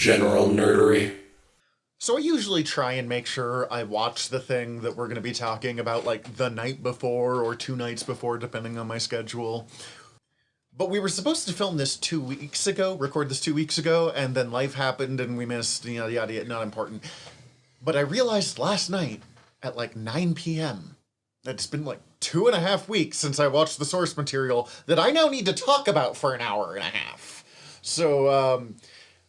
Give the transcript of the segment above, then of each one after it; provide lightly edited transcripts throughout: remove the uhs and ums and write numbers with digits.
General Nerdery. So I usually try and make sure I watch the thing that we're going to be talking about like the night before or 2 nights before, depending on my schedule. But we were supposed to film this 2 weeks ago, record this 2 weeks ago, and then life happened and we missed, yada, yada, not important. But I realized last night at like 9 p.m. that it's been like 2.5 weeks since I watched the source material that I now need to talk about for an hour and a half. So,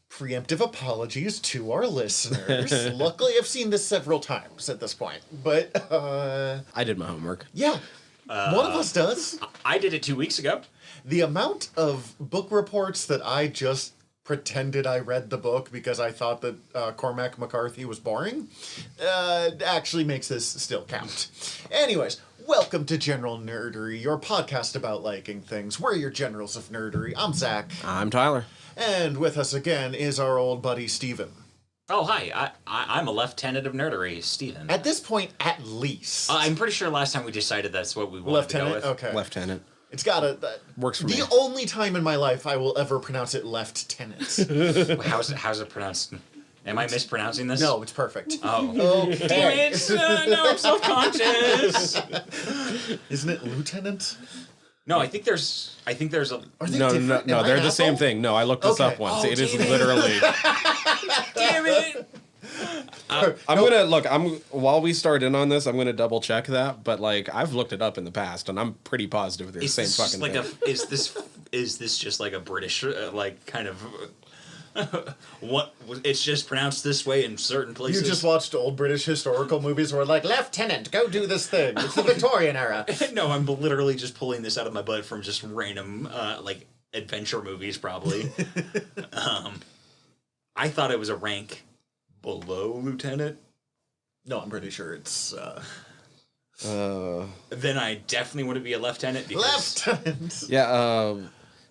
preemptive apologies to our listeners. Luckily, I've seen this several times at this point. But, I did my homework. yeah, one of us does. I did it 2 weeks ago. The amount of book reports that I just pretended I read the book because I thought that Cormac McCarthy was boring actually makes this still count. Anyways, welcome to General Nerdery, your podcast about liking things. We're your generals of nerdery. I'm Zach. I'm Tyler. And with us again is our old buddy Steven. Oh, hi. I'm a lieutenant of nerdery, Steven. At this point, at least. I'm pretty sure last time we decided that's what we wanted to go with. Okay. Lieutenant. It's gotta... Works for me. The only time in my life I will ever pronounce it lieutenant. How's it pronounced? Am I mispronouncing this? No, it's perfect. Oh. Okay. Damn it! No, I'm self-conscious. Isn't it lieutenant? No, I think there's a... Are they No, different? Am I they're an the same asshole? thing. No, I looked this Okay. up once. Oh, It is damn it. literally... Damn it! While we start in on this, I'm gonna double check that, but like I've looked it up in the past and I'm pretty positive they're the same this fucking like thing. is this just like a British like kind of what it's just pronounced this way in certain You places? just watched old British historical movies where like, Lieutenant, go do this thing. It's the Victorian era. No, I'm literally just pulling this out of my butt from just random like adventure movies probably. I thought it was a rank below lieutenant. No, I'm pretty sure it's Then I definitely want to be a lieutenant because Lieutenant. Yeah,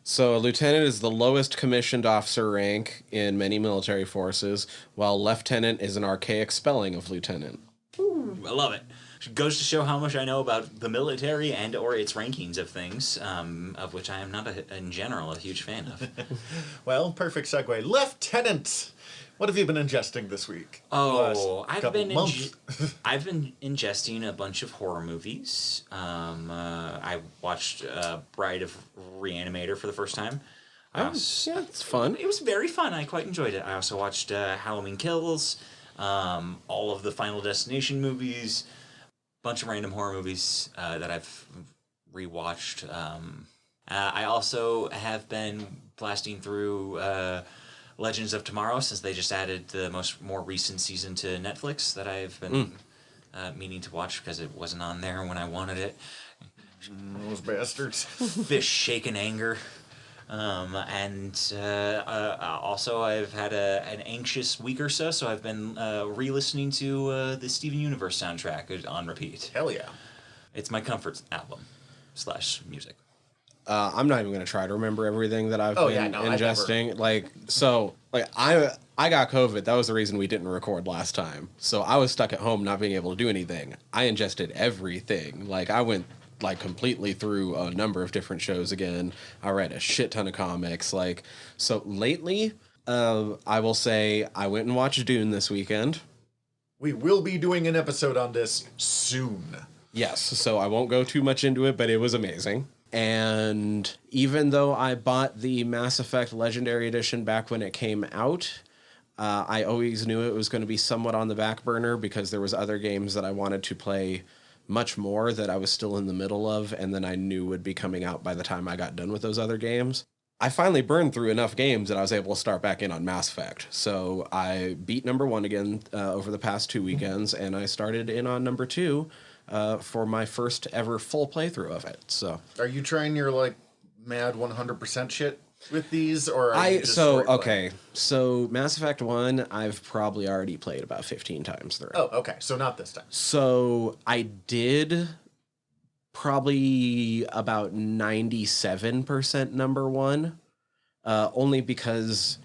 so a lieutenant is the lowest commissioned officer rank in many military forces, while lieutenant is an archaic spelling of lieutenant. I love it. It goes to show how much I know about the military and or its rankings of things, of which I am not, in general, a huge fan of. Well, perfect segue. Lieutenant, what have you been ingesting this week? Oh, I've been months. I've been ingesting a bunch of horror movies. I watched Bride of Reanimator for the first time. Yeah, it's fun. It was very fun. I quite enjoyed it. I also watched Halloween Kills, all of the Final Destination movies, bunch of random horror movies that I've rewatched. I also have been blasting through Legends of Tomorrow since they just added the more recent season to Netflix that I've been meaning to watch because it wasn't on there when I wanted it. Those bastards. Fish shake in anger. Also I've had an anxious week or so I've been re-listening to the Steven Universe soundtrack on repeat. Hell yeah. It's my comfort album / music. I'm not even gonna try to remember everything that I've been I've ingesting. I got COVID. That was the reason we didn't record last time. So I was stuck at home not being able to do anything. I ingested everything. Like I went completely through a number of different shows again. I read a shit ton of comics. So lately, I will say I went and watched Dune this weekend. We will be doing an episode on this soon. Yes, so I won't go too much into it, but it was amazing. And even though I bought the Mass Effect Legendary Edition back when it came out, I always knew it was going to be somewhat on the back burner because there was other games that I wanted to play much more that I was still in the middle of, and then I knew would be coming out by the time I got done with those other games. I finally burned through enough games that I was able to start back in on Mass Effect. So I beat number 1 again over the past 2 weekends, and I started in on number 2 for my first ever full playthrough of it. So Are you trying your like mad 100% shit with these, or are you just story playing? So Mass Effect 1 I've probably already played about 15 times through. Oh, okay. So not this time. So I did probably about 97% number 1, only because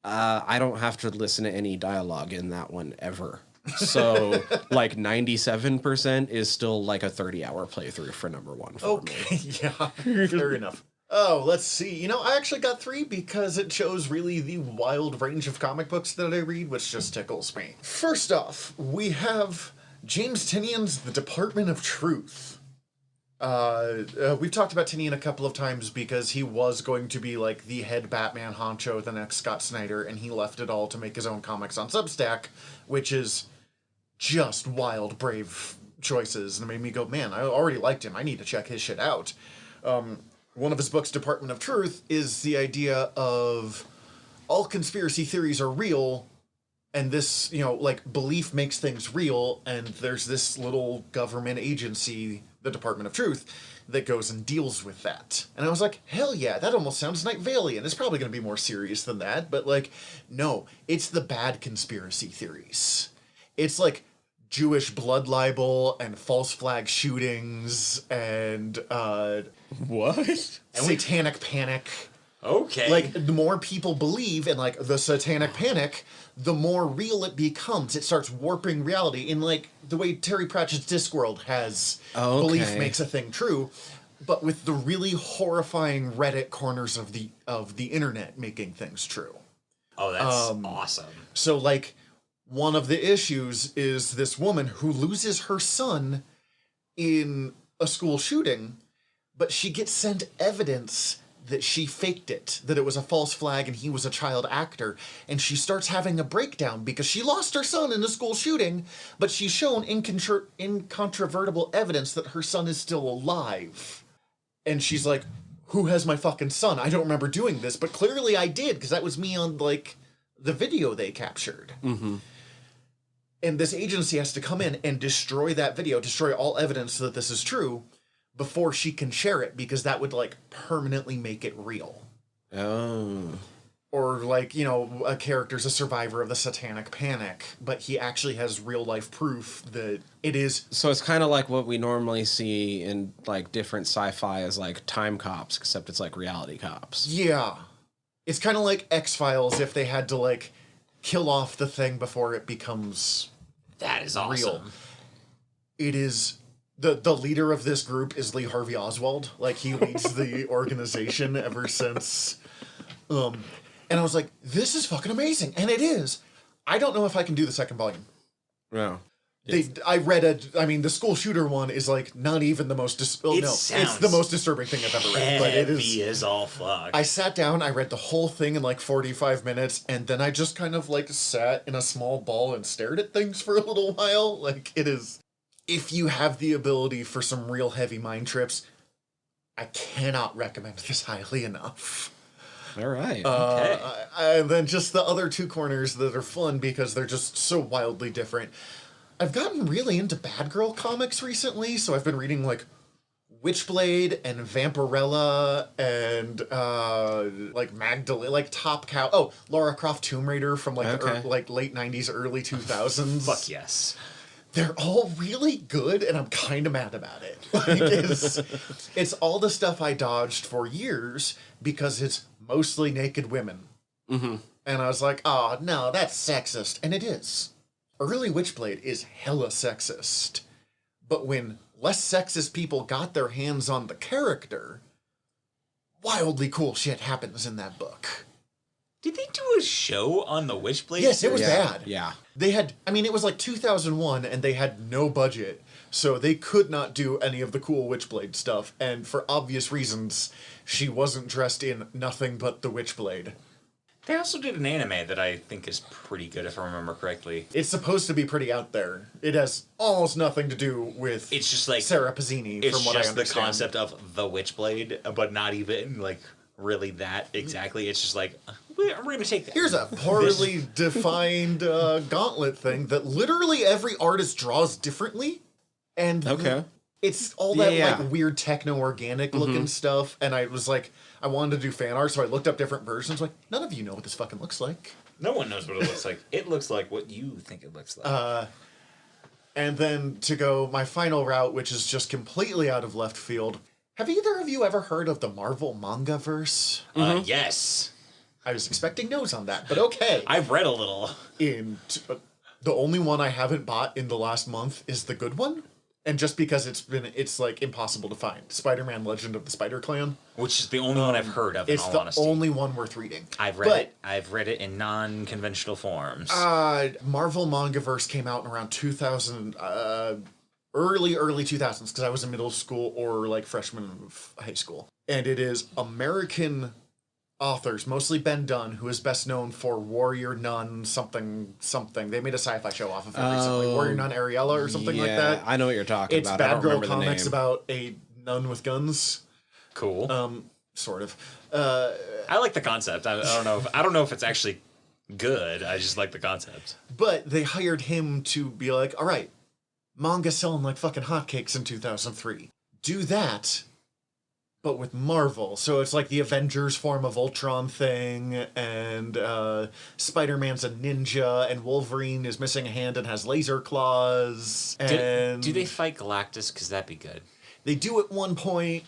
I don't have to listen to any dialogue in that one ever. So like 97% is still like a 30-hour playthrough for number 1 for me. Okay, yeah, fair enough. Oh, let's see. You know, I actually got 3 because it shows really the wild range of comic books that I read, which just tickles me. First off, we have James Tinian's The Department of Truth. We've talked about Tinian a couple of times because he was going to be like the head Batman honcho, the next Scott Snyder, and he left it all to make his own comics on Substack, which is just wild, brave choices. And it made me go, man, I already liked him. I need to check his shit out. One of his books, Department of Truth, is the idea of all conspiracy theories are real, and this, you know, like, belief makes things real, and there's this little government agency, the Department of Truth, that goes and deals with that. And I was like, hell yeah, that almost sounds Night Valiant. It's probably going to be more serious than that, but, like, no, it's the bad conspiracy theories. It's like Jewish blood libel and false flag shootings and What? satanic panic. Okay. Like, the more people believe in, like, the satanic panic, the more real it becomes. It starts warping reality in, like, the way Terry Pratchett's Discworld has belief makes a thing true, but with the really horrifying Reddit corners of the internet making things true. Oh, that's awesome. So, like, one of the issues is this woman who loses her son in a school shooting, but she gets sent evidence that she faked it, that it was a false flag and he was a child actor, and she starts having a breakdown because she lost her son in a school shooting, but she's shown incontrovertible evidence that her son is still alive. And she's like, who has my fucking son? I don't remember doing this, but clearly I did, because that was me on, like, the video they captured. Mm-hmm. And this agency has to come in and destroy that video, destroy all evidence that this is true, before she can share it, because that would, like, permanently make it real. Oh. Or, like, you know, a character's a survivor of the satanic panic, but he actually has real-life proof that it is... So it's kind of like what we normally see in, like, different sci-fi as, like, time cops, except it's, like, reality cops. Yeah. It's kind of like X-Files if they had to, like, kill off the thing before it becomes That is awesome. real. It is... The leader of this group is Lee Harvey Oswald. Like, he leads the organization ever since... And I was like, this is fucking amazing. And it is. I don't know if I can do the second volume. No. The school shooter one is, like, not even the most... it's the most disturbing thing I've ever read. But it is... Heavy as all fuck. I sat down, I read the whole thing in, like, 45 minutes, and then I just kind of, like, sat in a small ball and stared at things for a little while. Like, it is... If you have the ability for some real heavy mind trips, I cannot recommend this highly enough. All right. Okay. And then just the other 2 corners that are fun because they're just so wildly different. I've gotten really into Bad Girl comics recently, so I've been reading, like, Witchblade and Vampirella and, like, Magdalene, like, Top Cow. Oh, Lara Croft Tomb Raider from, like, late 90s, early 2000s. Fuck yes. They're all really good, and I'm kind of mad about it. Like, it's all the stuff I dodged for years because it's mostly naked women. Mm-hmm. And I was like, oh, no, that's sexist. And it is. Early Witchblade is hella sexist. But when less sexist people got their hands on the character, wildly cool shit happens in that book. Did they do a show on the Witchblade? Yes, it was bad. Yeah. They had, it was like 2001, and they had no budget, so they could not do any of the cool Witchblade stuff, and for obvious reasons, she wasn't dressed in nothing but the Witchblade. They also did an anime that I think is pretty good, if I remember correctly. It's supposed to be pretty out there. It has almost nothing to do with It's just like Sarah Pazzini, it's from what I just the understand. concept of the Witchblade, but not even like really that exactly. It's just like we're gonna take that. Here's a poorly defined gauntlet thing that literally every artist draws differently, and it's all that like weird techno-organic looking stuff. And I was like, I wanted to do fan art, so I looked up different versions. Like, none of you know what this fucking looks like. No one knows what it looks like. It looks like what you think it looks like. And then to go my final route, which is just completely out of left field. Have either of you ever heard of the Marvel Mangaverse? Yes. I was expecting no's on that, but okay. I've read a little. The only one I haven't bought in the last month is the good one. And just because it's like impossible to find. Spider-Man Legend of the Spider-Clan. Which is the only one I've heard of, in It's all the honesty. only one worth reading. I've read it. I've read it in non-conventional forms. Marvel Mangaverse came out in around 2000, early 2000s, because I was in middle school or like freshman of high school. And it is American authors, mostly Ben Dunn, who is best known for Warrior Nun something. They made a sci-fi show off of it recently. Warrior Nun Ariella or something like that. I know what you're talking It's about. I Bad don't Girl remember the Comics name. about a nun with guns. Cool. Sort of. I like the concept. I don't know if it's actually good. I just like the concept. But they hired him to be like, all right, manga selling like fucking hotcakes in 2003. Do that, but with Marvel. So it's like the Avengers form of Ultron thing, and Spider-Man's a ninja, and Wolverine is missing a hand and has laser claws. And Do they fight Galactus? Because that'd be good. they do at one point.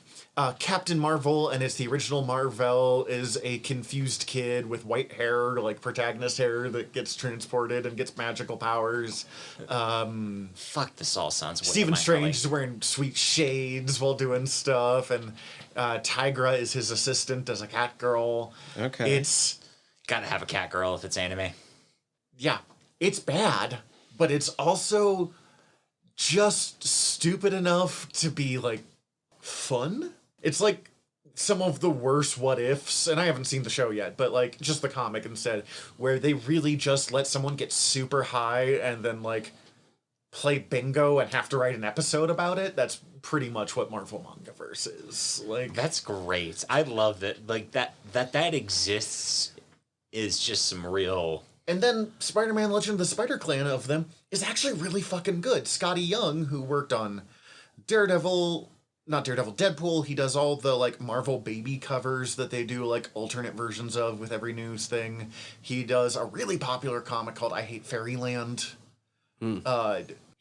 Captain Marvel, and it's the original Marvel, is a confused kid with white hair, like protagonist hair, that gets transported and gets magical powers. Fuck, this all sounds way Stephen up my Strange alley. is wearing sweet shades while doing stuff, and Tigra is his assistant as a cat girl. Okay. It's, Gotta have a cat girl if it's anime. yeah, it's bad, but it's also just stupid enough to be, like, fun. It's like some of the worst what ifs, and I haven't seen the show yet, but like just the comic instead, where they really just let someone get super high and then like play bingo and have to write an episode about it. That's pretty much what Marvel Mangaverse is. Like, That's great. I love that. Like that exists is just some real. and then Spider-Man Legend of the Spider-Clan of them is actually really fucking good. Scotty Young, who worked on Deadpool, he does all the like Marvel baby covers that they do like alternate versions of with every news thing. He does a really popular comic called I Hate Fairyland.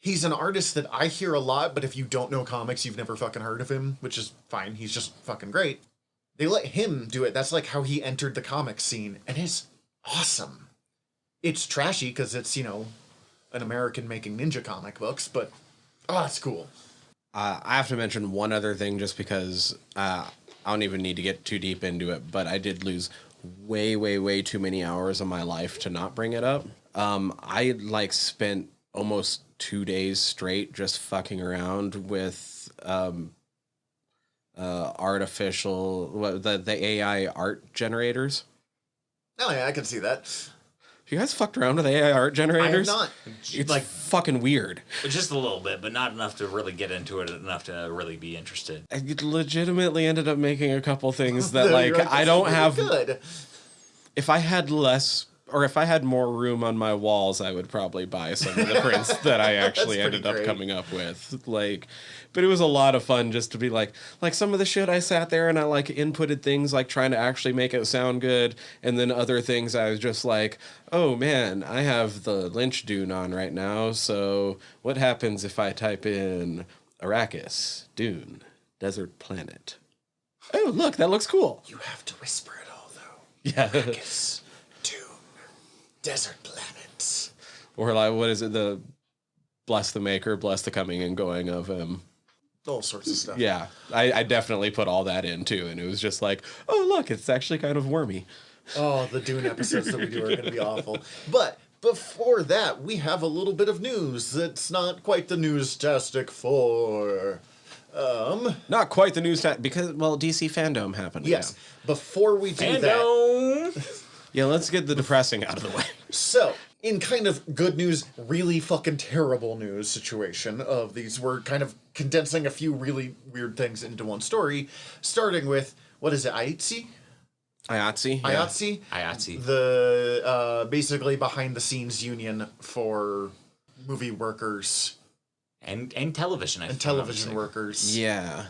He's an artist that I hear a lot, but if you don't know comics, you've never fucking heard of him, which is fine. He's just fucking great. They let him do it. That's like how he entered the comic scene, and it's awesome. It's trashy because it's, you know, an American making ninja comic books, but it's cool. I have to mention one other thing just because I don't even need to get too deep into it, but I did lose way too many hours of my life to not bring it up. I like spent almost 2 days straight just fucking around with the AI art generators. Oh yeah, I can see that. You guys fucked around with AI art I have generators? not. It's Like- fucking weird. Just a little bit, but not enough to really get into it, enough to really be interested. I legitimately ended up making a couple things that You're like this I is don't really have. good. If I had less, or if I had more room on my walls, I would probably buy some of the prints that I actually That's ended pretty up great. coming up with. Like, but it was a lot of fun just to be like some of the shit I sat there and I like inputted things like trying to actually make it sound good, and then other things I was just like, oh man, I have the Lynch Dune on right now. So what happens if I type in Arrakis, Dune, Desert Planet? Oh look, that looks cool. You have to whisper it all though. Yeah. Arrakis, Dune, Desert Planets. Or like, what is it? The bless the maker, bless the coming and going of him. All sorts of stuff. Yeah, I definitely put all that in too, and it was just like, oh look, it's actually kind of wormy. Oh, the Dune episodes that we do are going to be awful. But before that, we have a little bit of news that's not quite the news-tastic for. Not quite the news because DC fandom happened. Yes. Before we do that, Fandom! Yeah, let's get the depressing out of the way. so in kind of good news, really fucking terrible news situation of these, we're kind of condensing a few really weird things into one story, starting with, what is it, IATSE? IATSE. Yeah. IATSE? IATSE. The basically behind the scenes union for movie workers And television, I and think I'm television saying. workers. Yeah.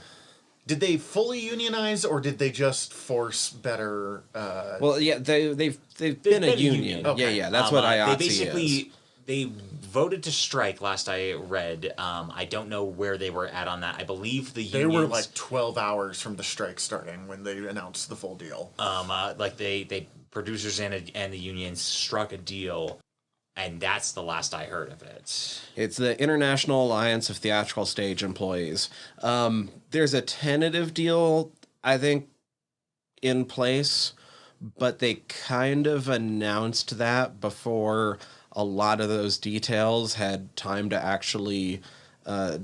Did they fully unionize, or did they just force better? Well, yeah, they've been a been a union. union. Okay. Yeah, that's what IATSE They basically is. they voted to strike. Last I read, I don't know where they were at on that. I believe the They unions, were like 12 hours from the strike starting when they announced the full deal. like they producers and the unions struck a deal, And that's the last I heard of it. It's the International Alliance of Theatrical Stage Employees. There's a tentative deal, I think, in place, but they kind of announced that before a lot of those details had time to actually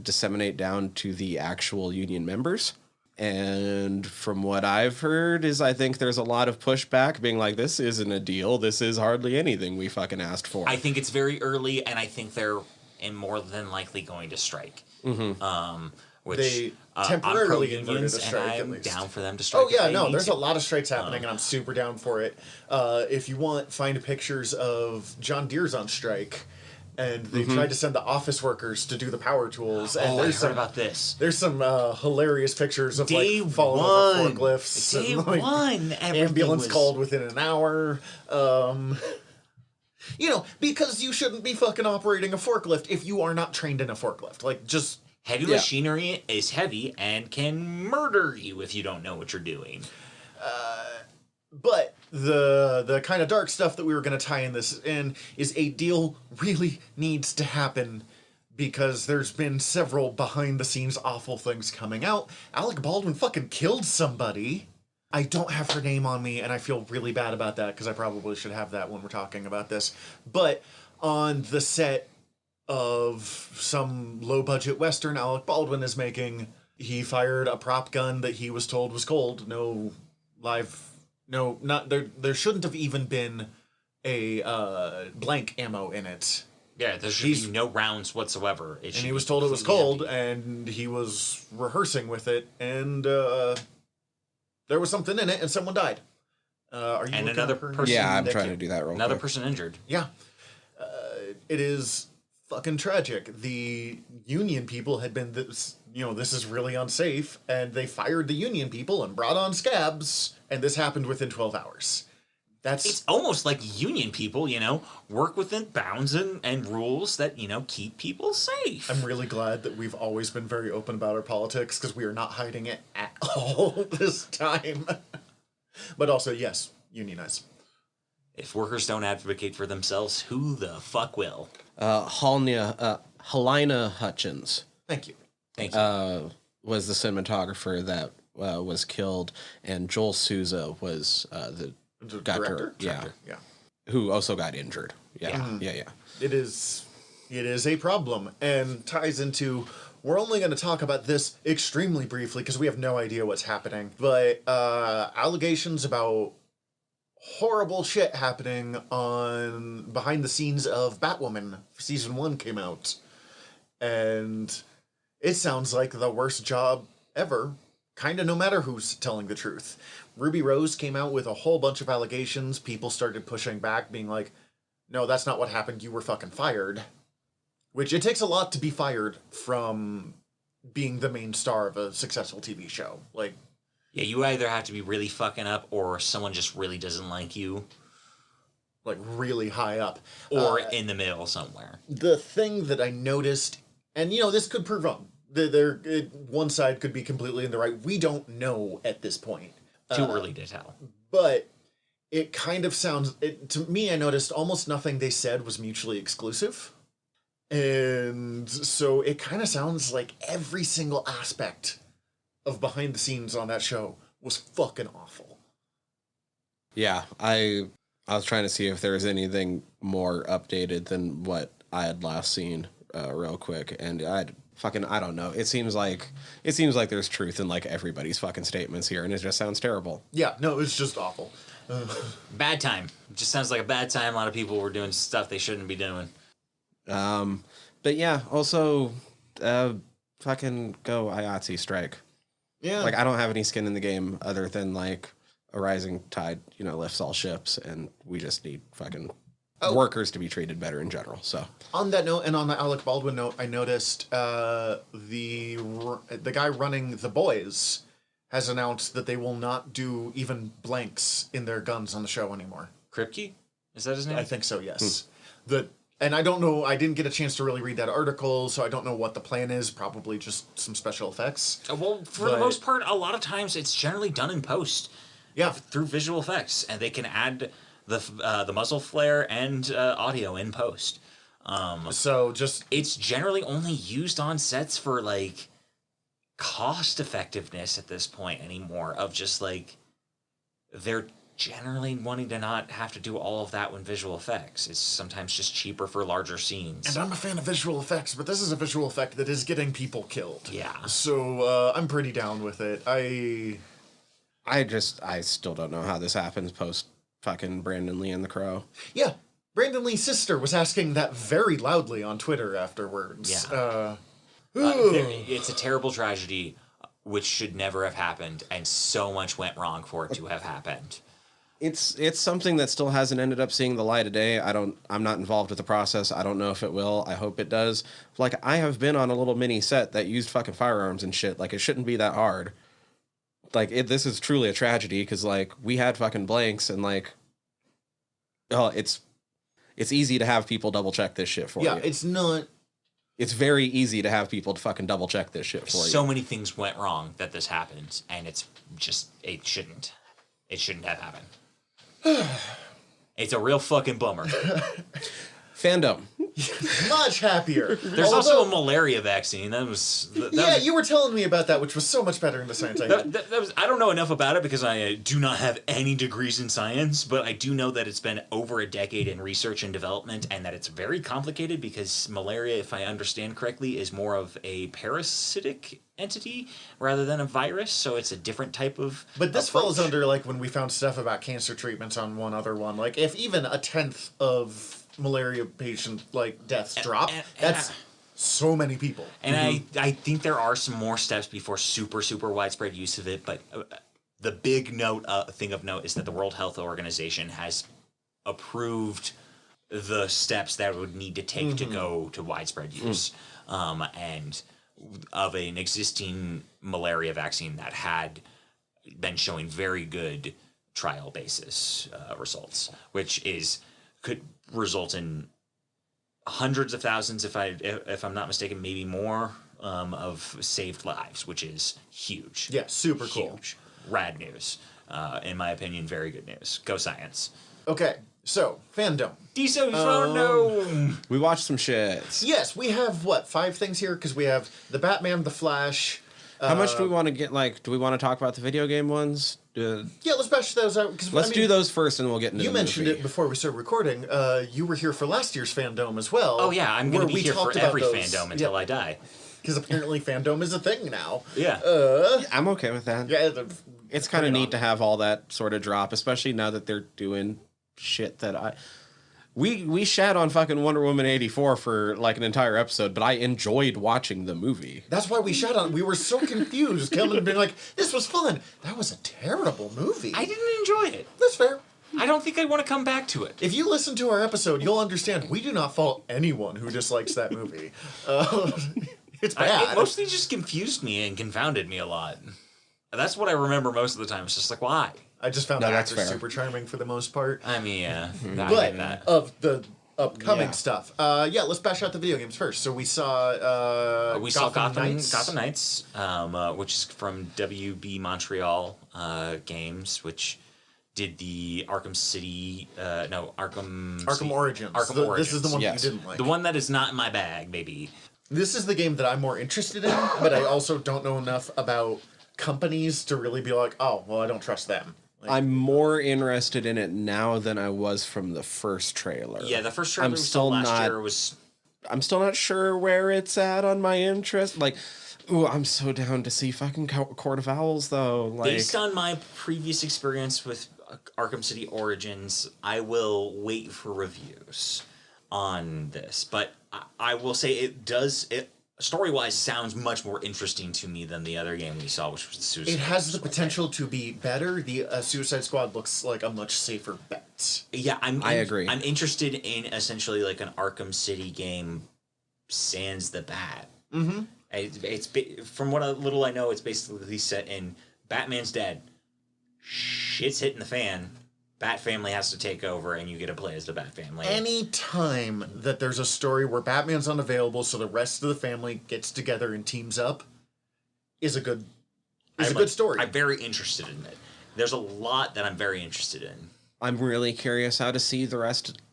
disseminate down to the actual union members. And from what I've heard is I think there's a lot of pushback being like, this isn't a deal. This is hardly anything we fucking asked for. I think it's very early, and I think they're more than likely going to strike. Which They I'm temporarily pro inverted unions, a strike, and at I'm least. down for them to strike. Oh yeah, if they no, need there's to. a lot of strikes happening, and I'm super down for it. If you want, find pictures of John Deere's on strike, and they tried to send the office workers to do the power tools. And Oh, I there's heard some, about this. There's some hilarious pictures of Day like falling over one. forklifts. Day and, like, one, everything ambulance was- called within an hour. You know, because you shouldn't be fucking operating a forklift if you are not trained in a forklift. Like, just Heavy Yeah. machinery is heavy and can murder you if you don't know what you're doing. But the kind of dark stuff that we were going to tie in this in is a deal really needs to happen because there's been several behind the scenes awful things coming out. Alec Baldwin fucking killed somebody. I don't have her name on me, and I feel really bad about that because I probably should have that when we're talking about this. But on the set of some low budget Western Alec Baldwin is making, he fired a prop gun that he was told was cold. No live, no, not there. There shouldn't have even been a blank ammo in it. Yeah, there should be no rounds whatsoever. And he was told it was cold, and he was rehearsing with it, and there was something in it, and someone died. Are you And looking another up her name? person- Yeah, I'm Thank trying you. to do that real Another quick. person injured. Yeah. It is fucking tragic. The union people had been this, this is really unsafe, and they fired the union people and brought on scabs, and this happened within 12 hours. That's It's almost like union people, work within bounds and rules that, keep people safe. I'm really glad that we've always been very open about our politics because we are not hiding it at all this time. But also, yes, unionize. If workers don't advocate for themselves, who the fuck will? Helena Hutchins Thank you. Thank you. was the cinematographer that was killed, and Joel Souza was the Director? Yeah, Yeah. who also got injured. Yeah, yeah. It is a problem and ties into, we're only going to talk about this extremely briefly because we have no idea what's happening, but allegations about horrible shit happening on behind the scenes of Batwoman. Season 1 came out, and it sounds like the worst job ever, kind of no matter who's telling the truth. Ruby Rose came out with a whole bunch of allegations. People started pushing back, being like, no, that's not what happened. You were fucking fired. Which, it takes a lot to be fired from being the main star of a successful TV show. Like, Yeah, you either have to be really fucking up or someone just really doesn't like you really high up. or in the middle somewhere. The thing that I noticed, and this could prove wrong. One side could be completely in the right. We don't know at this point. Too early to tell. But it kind of sounds, to me, I noticed almost nothing they said was mutually exclusive. And so it kind of sounds like every single aspect of behind the scenes on that show was fucking awful. Yeah, I was trying to see if there was anything more updated than what I had last seen, real quick, and I don't know. It seems like there's truth in like everybody's fucking statements here, and it just sounds terrible. Yeah, no, it's just awful. Bad time. It just sounds like a bad time. A lot of people were doing stuff they shouldn't be doing. But yeah, also, fucking go IATSE strike. Yeah. Like, I don't have any skin in the game other than like a rising tide, lifts all ships, and we just need fucking workers to be treated better in general. So On that note, and on the Alec Baldwin note, I noticed the guy running The Boys has announced that they will not do even blanks in their guns on the show anymore. Kripke? Is that his name? I think so, yes. And I don't know, I didn't get a chance to really read that article, so I don't know what the plan is. Probably just some special effects. Well, for the But- most part, a lot of times it's generally done in post. Yeah. Through visual effects, and they can add the muzzle flare and audio in post. So just It's generally only used on sets for like cost effectiveness at this point anymore. Of just like they're generally wanting to not have to do all of that when visual effects. It's sometimes just cheaper for larger scenes. and I'm a fan of visual effects, but this is a visual effect that is getting people killed. Yeah. So I'm pretty down with it. I still don't know how this happens post fucking Brandon Lee and the Crow. Yeah, Brandon Lee's sister was asking that very loudly on Twitter afterwards. Yeah. It's a terrible tragedy which should never have happened, and so much went wrong for it to have happened. It's something that still hasn't ended up seeing the light of day. I'm not involved with the process. I don't know if it will. I hope it does. Like, I have been on a little mini set that used fucking firearms and shit. Like, it shouldn't be that hard. Like, this is truly a tragedy because, like, we had fucking blanks and, like, oh, it's easy to have people double check this shit for you. Yeah, it's not. It's very easy to have people to fucking double check this shit for you. So many things went wrong that this happened, and it shouldn't have happened. It's a real fucking bummer. Fandom. Much happier. There's also a malaria vaccine. That was You were telling me about that, which was so much better than the science I had. that was, I don't know enough about it because I do not have any degrees in science, but I do know that it's been over a decade in research and development, and that it's very complicated because malaria, if I understand correctly, is more of a parasitic entity rather than a virus, so it's a different type of But this approach. falls under, like, when we found stuff about cancer treatments on one other one. Like, if even a tenth of malaria patient, like, deaths drop, that's so many people. And I think there are some more steps before super widespread use of it, but the big thing of note is that the World Health Organization has approved the steps that it would need to take to go to widespread use, and of an existing malaria vaccine that had been showing very good trial basis results, which could result in hundreds of thousands, if I'm not mistaken, maybe more, of saved lives, which is huge. Yeah, super cool. Huge. Rad news. In my opinion, very good news. Go science. Okay, so, fandom. DC no. We watched some shit. Yes, we have, 5 things here? Because we have the Batman, the Flash. How much do we want to get, like, do we want to talk about the video game ones? Yeah, let's bash those out. Let's do those first and we'll get into You the mentioned movie. it before we started recording. You were here for last year's fandom as well. Oh yeah, I'm going where to be we here for talked about every those. fandom until I die. Because apparently fandom is a thing now. Yeah. I'm okay with that. Yeah, It's kind of bring it neat on. to have all that sort of drop, especially now that they're doing shit that we shat on fucking Wonder Woman 84 for like an entire episode, but I enjoyed watching the movie. That's why we shot on. We were so confused, coming and being like, "This was fun." That was a terrible movie. I didn't enjoy it. That's fair. I don't think I want to come back to it. If you listen to our episode, you'll understand we do not fault anyone who dislikes that movie. It's bad. It mostly just confused me and confounded me a lot. That's what I remember most of the time. It's just like, why? I just found No, the that's actor fair. super charming for the most part. I mean, yeah. I But get that. of the upcoming Yeah. stuff, let's bash out the video games first. So we saw Gotham Knights, which is from WB Montreal Games, which did the Arkham City, Arkham Origins. Arkham Origins. This is the one Yes. that you didn't like. The one that is not in my bag, maybe. This is the game that I'm more interested in, but I also don't know enough about companies to really be like, oh, well, I don't trust them. Like, I'm more interested in it now than I was from the first trailer. Yeah, the first trailer I'm we saw still last not- year was... I'm still not sure where it's at on my interest. Like, ooh, I'm so down to see fucking Court of Owls, though. Like, Based on my previous experience with Arkham City Origins, I will wait for reviews on this. But I will say it story-wise sounds much more interesting to me than the other game we saw, which was the Suicide it has the Squad. potential to be better. The Suicide Squad looks like a much safer bet. Yeah, I agree. I'm interested in essentially like an Arkham City game sans the bat. Mm-hmm. It's from what little I know, it's basically set in Batman's dead. Shit's hitting the fan. Bat Family has to take over, and you get to play as the Bat Family. Any time that there's a story where Batman's unavailable, so the rest of the family gets together and teams up, is a good story. I'm very interested in it. There's a lot that I'm very interested in. I'm really curious how to see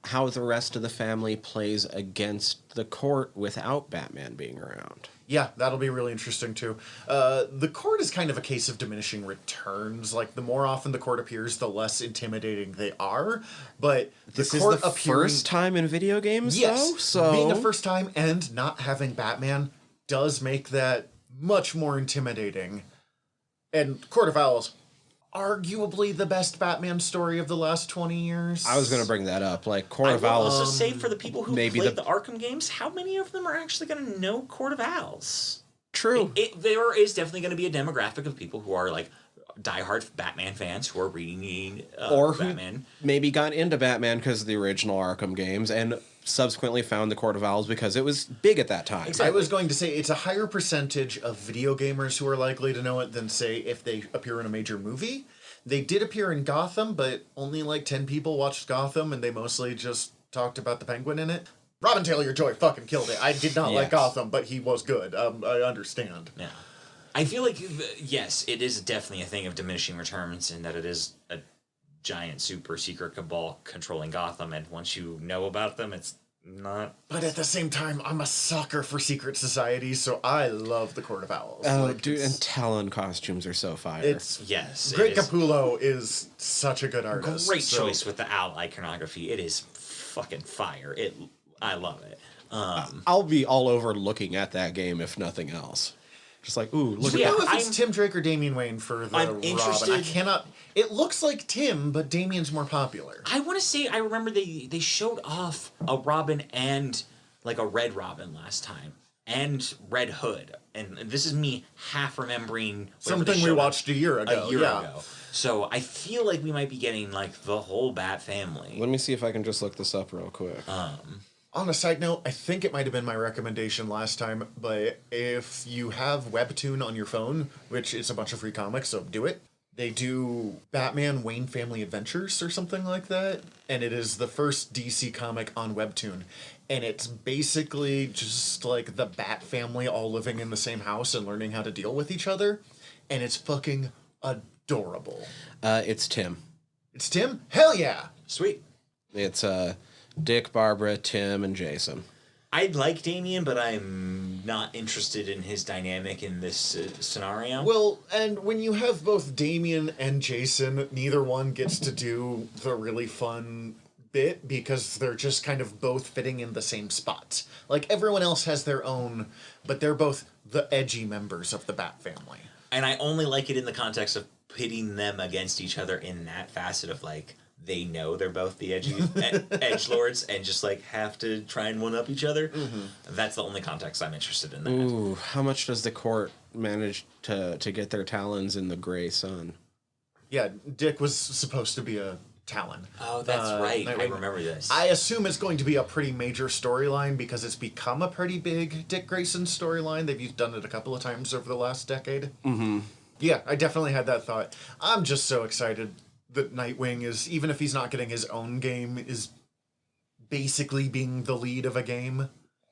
how the rest of the family plays against the court without Batman being around. Yeah, that'll be really interesting too. The court is kind of a case of diminishing returns. Like, the more often the court appears, the less intimidating they are. But This the is court the appearing, first time in video games, yes, though? So being the first time and not having Batman does make that much more intimidating. And Court of Owls, arguably the best Batman story of the last 20 years. I was going to bring that up. Like, Court I of will Owls. also say for the people who maybe played the Arkham games, how many of them are actually going to know Court of Owls? True. There is definitely going to be a demographic of people who are like diehard Batman fans who are reading Or who Batman. maybe got into Batman because of the original Arkham games and subsequently found the Court of Owls because it was big at that time. I was going to say it's a higher percentage of video gamers who are likely to know it than, say, if they appear in a major movie. They did appear in Gotham, but only like 10 people watched Gotham, and they mostly just talked about the Penguin in it. Robin Taylor-Joy fucking killed it. I did not like Yes. Gotham, but he was good. I understand. Yeah. I feel like, yes, it is definitely a thing of diminishing returns in that it is a giant super secret cabal controlling Gotham, and once you know about them, it's not... But at the same time, I'm a sucker for secret societies, so I love the Court of Owls. Oh, Like, dude, it's- and Talon costumes are so fire. It's Yes. Greg it is Capullo is such a good artist. great so- choice with the owl iconography. It is fucking fire. I love it. I'll be all over looking at that game if nothing else. Just like, ooh, look Do at you Yeah, know if it's I'm- Tim Drake or Damian Wayne for the I'm Robin? interested- I cannot. It looks like Tim, but Damian's more popular. I want to say I remember they showed off a Robin and like a Red Robin last time and Red Hood, and this is me half remembering whatever they Something we showed watched a year ago. a year yeah. ago. So I feel like we might be getting like the whole Bat family. Let me see if I can just look this up real quick. On a side note, I think it might have been my recommendation last time, but if you have Webtoon on your phone, which is a bunch of free comics, so do it. They do Batman Wayne Family Adventures or something like that, and it is the first DC comic on Webtoon. And it's basically just like the Bat family all living in the same house and learning how to deal with each other. And it's fucking adorable. It's Tim. It's Tim? Hell yeah! Sweet. It's Dick, Barbara, Tim, and Jason. I like Damien, but I'm not interested in his dynamic in this scenario. Well, and when you have both Damien and Jason, neither one gets to do the really fun bit because they're just kind of both fitting in the same spots. Like, everyone else has their own, but they're both the edgy members of the Bat family. And I only like it in the context of pitting them against each other in that facet of like they know they're both the edgy edgelords and just like have to try and one up each other. Mm-hmm. That's the only context I'm interested in that. Ooh, how much does the court manage to get their talons in the gray sun? Yeah, Dick was supposed to be a Talon. Oh, that's right. I Nightwing. remember this. I assume it's going to be a pretty major storyline because it's become a pretty big Dick Grayson storyline. They've done it a couple of times over the last decade. Mm-hmm. Yeah, I definitely had that thought. I'm just so excited that Nightwing is, even if he's not getting his own game, is basically being the lead of a game.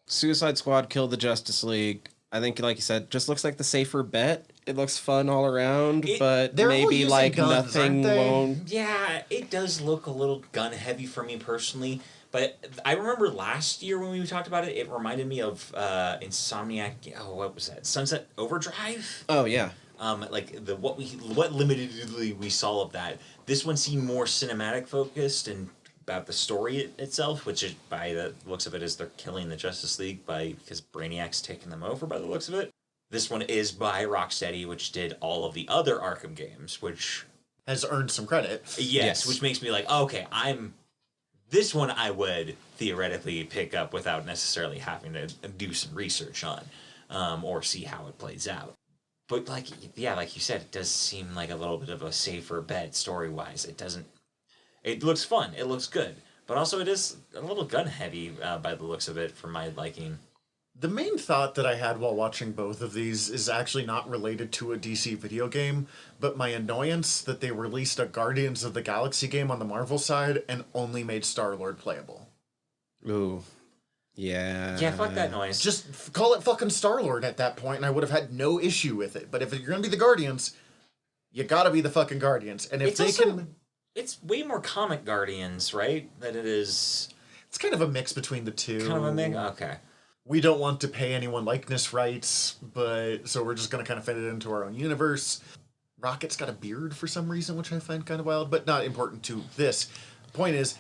Suicide Squad killed the Justice League. I think, like you said, just looks like the safer bet. It looks fun all around, but they're all maybe using like guns, nothing aren't they? won't. Yeah, it does look a little gun heavy for me personally. But I remember last year when we talked about it, it reminded me of Insomniac. Oh, what was that? Sunset Overdrive. Oh yeah, Like what limitedly we saw of that. This one seemed more cinematic focused and about the story itself, which is by the looks of it is they're killing the Justice League because Brainiac's taking them over by the looks of it. This one is by Rocksteady, which did all of the other Arkham games, which Has earned some credit. yes, which makes me like, okay, this one I would theoretically pick up without necessarily having to do some research on, or see how it plays out. But like you said, it does seem like a little bit of a safer bet story-wise. It looks fun. It looks good. But also it is a little gun-heavy by the looks of it for my liking. The main thought that I had while watching both of these is actually not related to a DC video game, but my annoyance that they released a Guardians of the Galaxy game on the Marvel side and only made Star-Lord playable. ooh, yeah, Yeah, fuck that noise. Just call it fucking Star-Lord at that point and I would have had no issue with it. But if you're going to be the Guardians, you gotta be the fucking Guardians. And if It's they also- can... it's way more Comic Guardians, right? Than it is It's kind of a mix between the two. kind of a thing. Okay. We don't want to pay anyone likeness rights, but so we're just going to kind of fit it into our own universe. Rocket's got a beard for some reason, which I find kind of wild, but not important to this. Point is,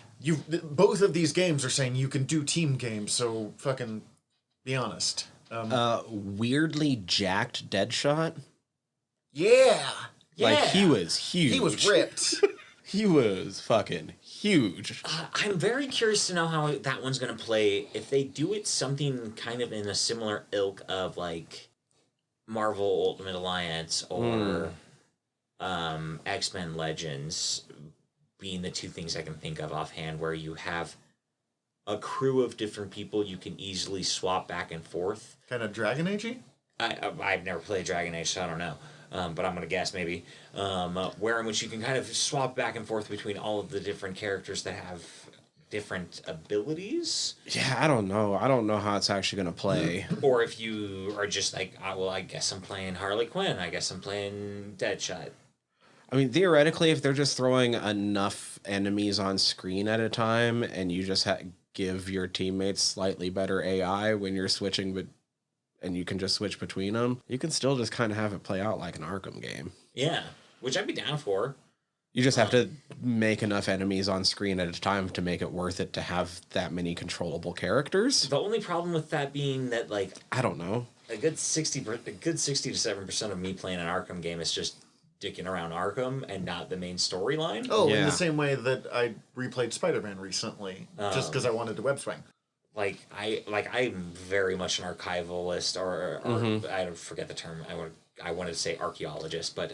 both of these games are saying you can do team games, so fucking be honest. Weirdly jacked Deadshot. Yeah, Like, Yeah. he was huge. he was ripped. He was fucking huge. I'm very curious to know how that one's going to play. If they do it something kind of in a similar ilk of like Marvel Ultimate Alliance or X-Men Legends being the two things I can think of offhand, where you have a crew of different people you can easily swap back and forth. Kind of Dragon Age-y? I've never played Dragon Age, so I don't know. But I'm going to guess maybe. Where in which you can kind of swap back and forth between all of the different characters that have different abilities. Yeah, I don't know. I don't know how it's actually going to play. Or if you are just like, well, I guess I'm playing Harley Quinn. I guess I'm playing Deadshot. I mean, theoretically, if they're just throwing enough enemies on screen at a time and you just give your teammates slightly better AI when you're switching, and you can just switch between them, you can still just kind of have it play out like an Arkham game. Yeah, which I'd be down for. You just have to make enough enemies on screen at a time to make it worth it to have that many controllable characters. The only problem with that being that, like, I don't know. a good 60 to 7% of me playing an Arkham game is just dicking around Arkham and not the main storyline. Oh, in Yeah. the same way that I replayed Spider-Man recently, just because I wanted to web swing. I'm very much an archivalist, or I forget the term. I wanted to say archaeologist, but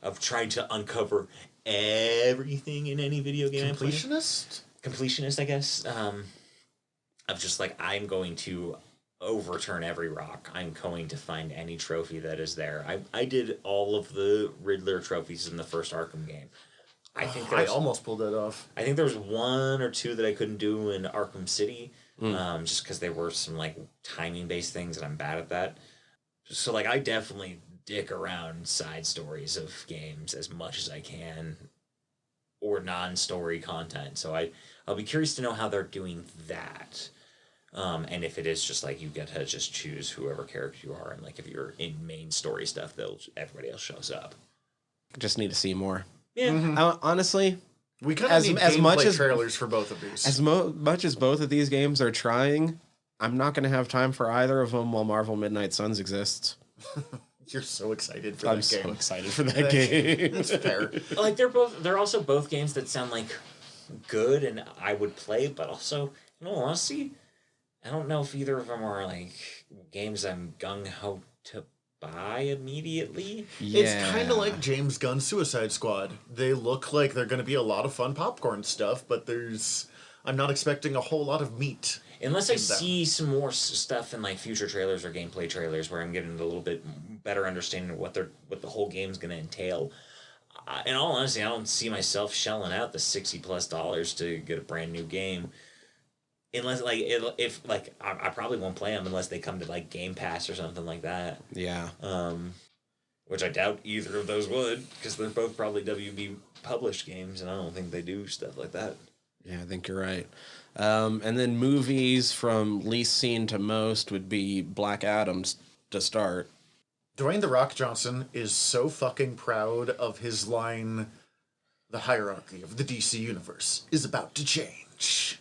of trying to uncover everything in any video game I play. Completionist, I guess. Of just like, I'm going to overturn every rock. I'm going to find any trophy that is there. I did all of the Riddler trophies in the first Arkham game. I think I almost pulled that off. I think there was one or two that I couldn't do in Arkham City, just because there were some like timing based things, and I'm bad at that. So like, I definitely dick around side stories of games as much as I can, or non-story content. So I'll be curious to know how they're doing that, and if it is just like you get to just choose whoever character you are, and like if you're in main story stuff, everybody else shows up. Just need to see more. Yeah. Honestly, We kind of need as much gameplay as- trailers for both of these. as much as both of these games are trying, I'm not going to have time for either of them while Marvel Midnight Suns exists. You're so excited for I'm that so game. excited for that game. That's fair. Like they're also both games that sound like good and I would play, but also, in all honesty, I don't know if either of them are like games I'm gung ho to buy immediately. It's kind of like James Gunn's Suicide Squad. They look like they're going to be a lot of fun popcorn stuff, but I'm not expecting a whole lot of meat. Unless I in them. see some more stuff in like future trailers or gameplay trailers where I'm getting a little bit better understanding of what the whole game's going to entail. In all honesty, I don't see myself shelling out the $60+ to get a brand new game. Unless I probably won't play them unless they come to like Game Pass or something like that. Yeah. Which I doubt either of those would, because they're both probably WB published games, and I don't think they do stuff like that. Yeah, I think you're right. And then movies from least seen to most would be Black Adam to start. Dwayne The Rock Johnson is so fucking proud of his line, "The hierarchy of the DC universe is about to change."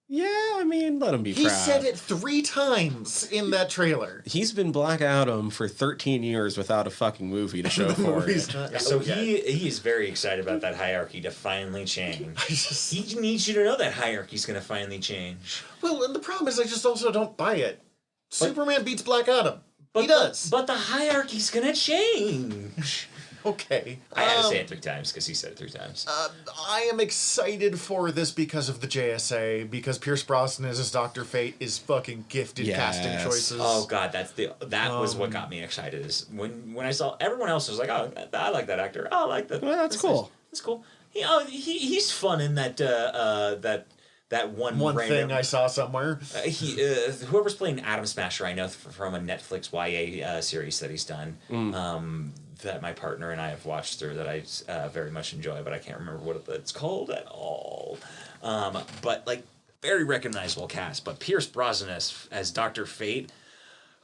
Yeah, I mean, let him be He proud. said it 3 times in that trailer. He's been Black Adam for 13 years without a fucking movie to show The for movie's it. not out So yet. he's very excited about that hierarchy to finally change. I just, He needs you to know that hierarchy's going to finally change. well, and the problem is I just also don't buy it. Superman beats Black Adam. He But does. But the hierarchy's going to change. Okay. I had to say it 3 times because he said it 3 times. I am excited for this because of the JSA, because Pierce Brosnan as Dr. Fate is fucking gifted casting Yes. choices. Oh god, that was what got me excited. Is when I saw everyone else was like, oh, I like that actor. Oh, I like that. Well, that's cool. That's cool. He's fun in that one One random, thing I saw somewhere. whoever's playing Atom Smasher, I know from a Netflix YA series that he's done. that my partner and I have watched through that I very much enjoy, but I can't remember what it's called at all. But like very recognizable cast. But Pierce Brosnan as Dr. Fate.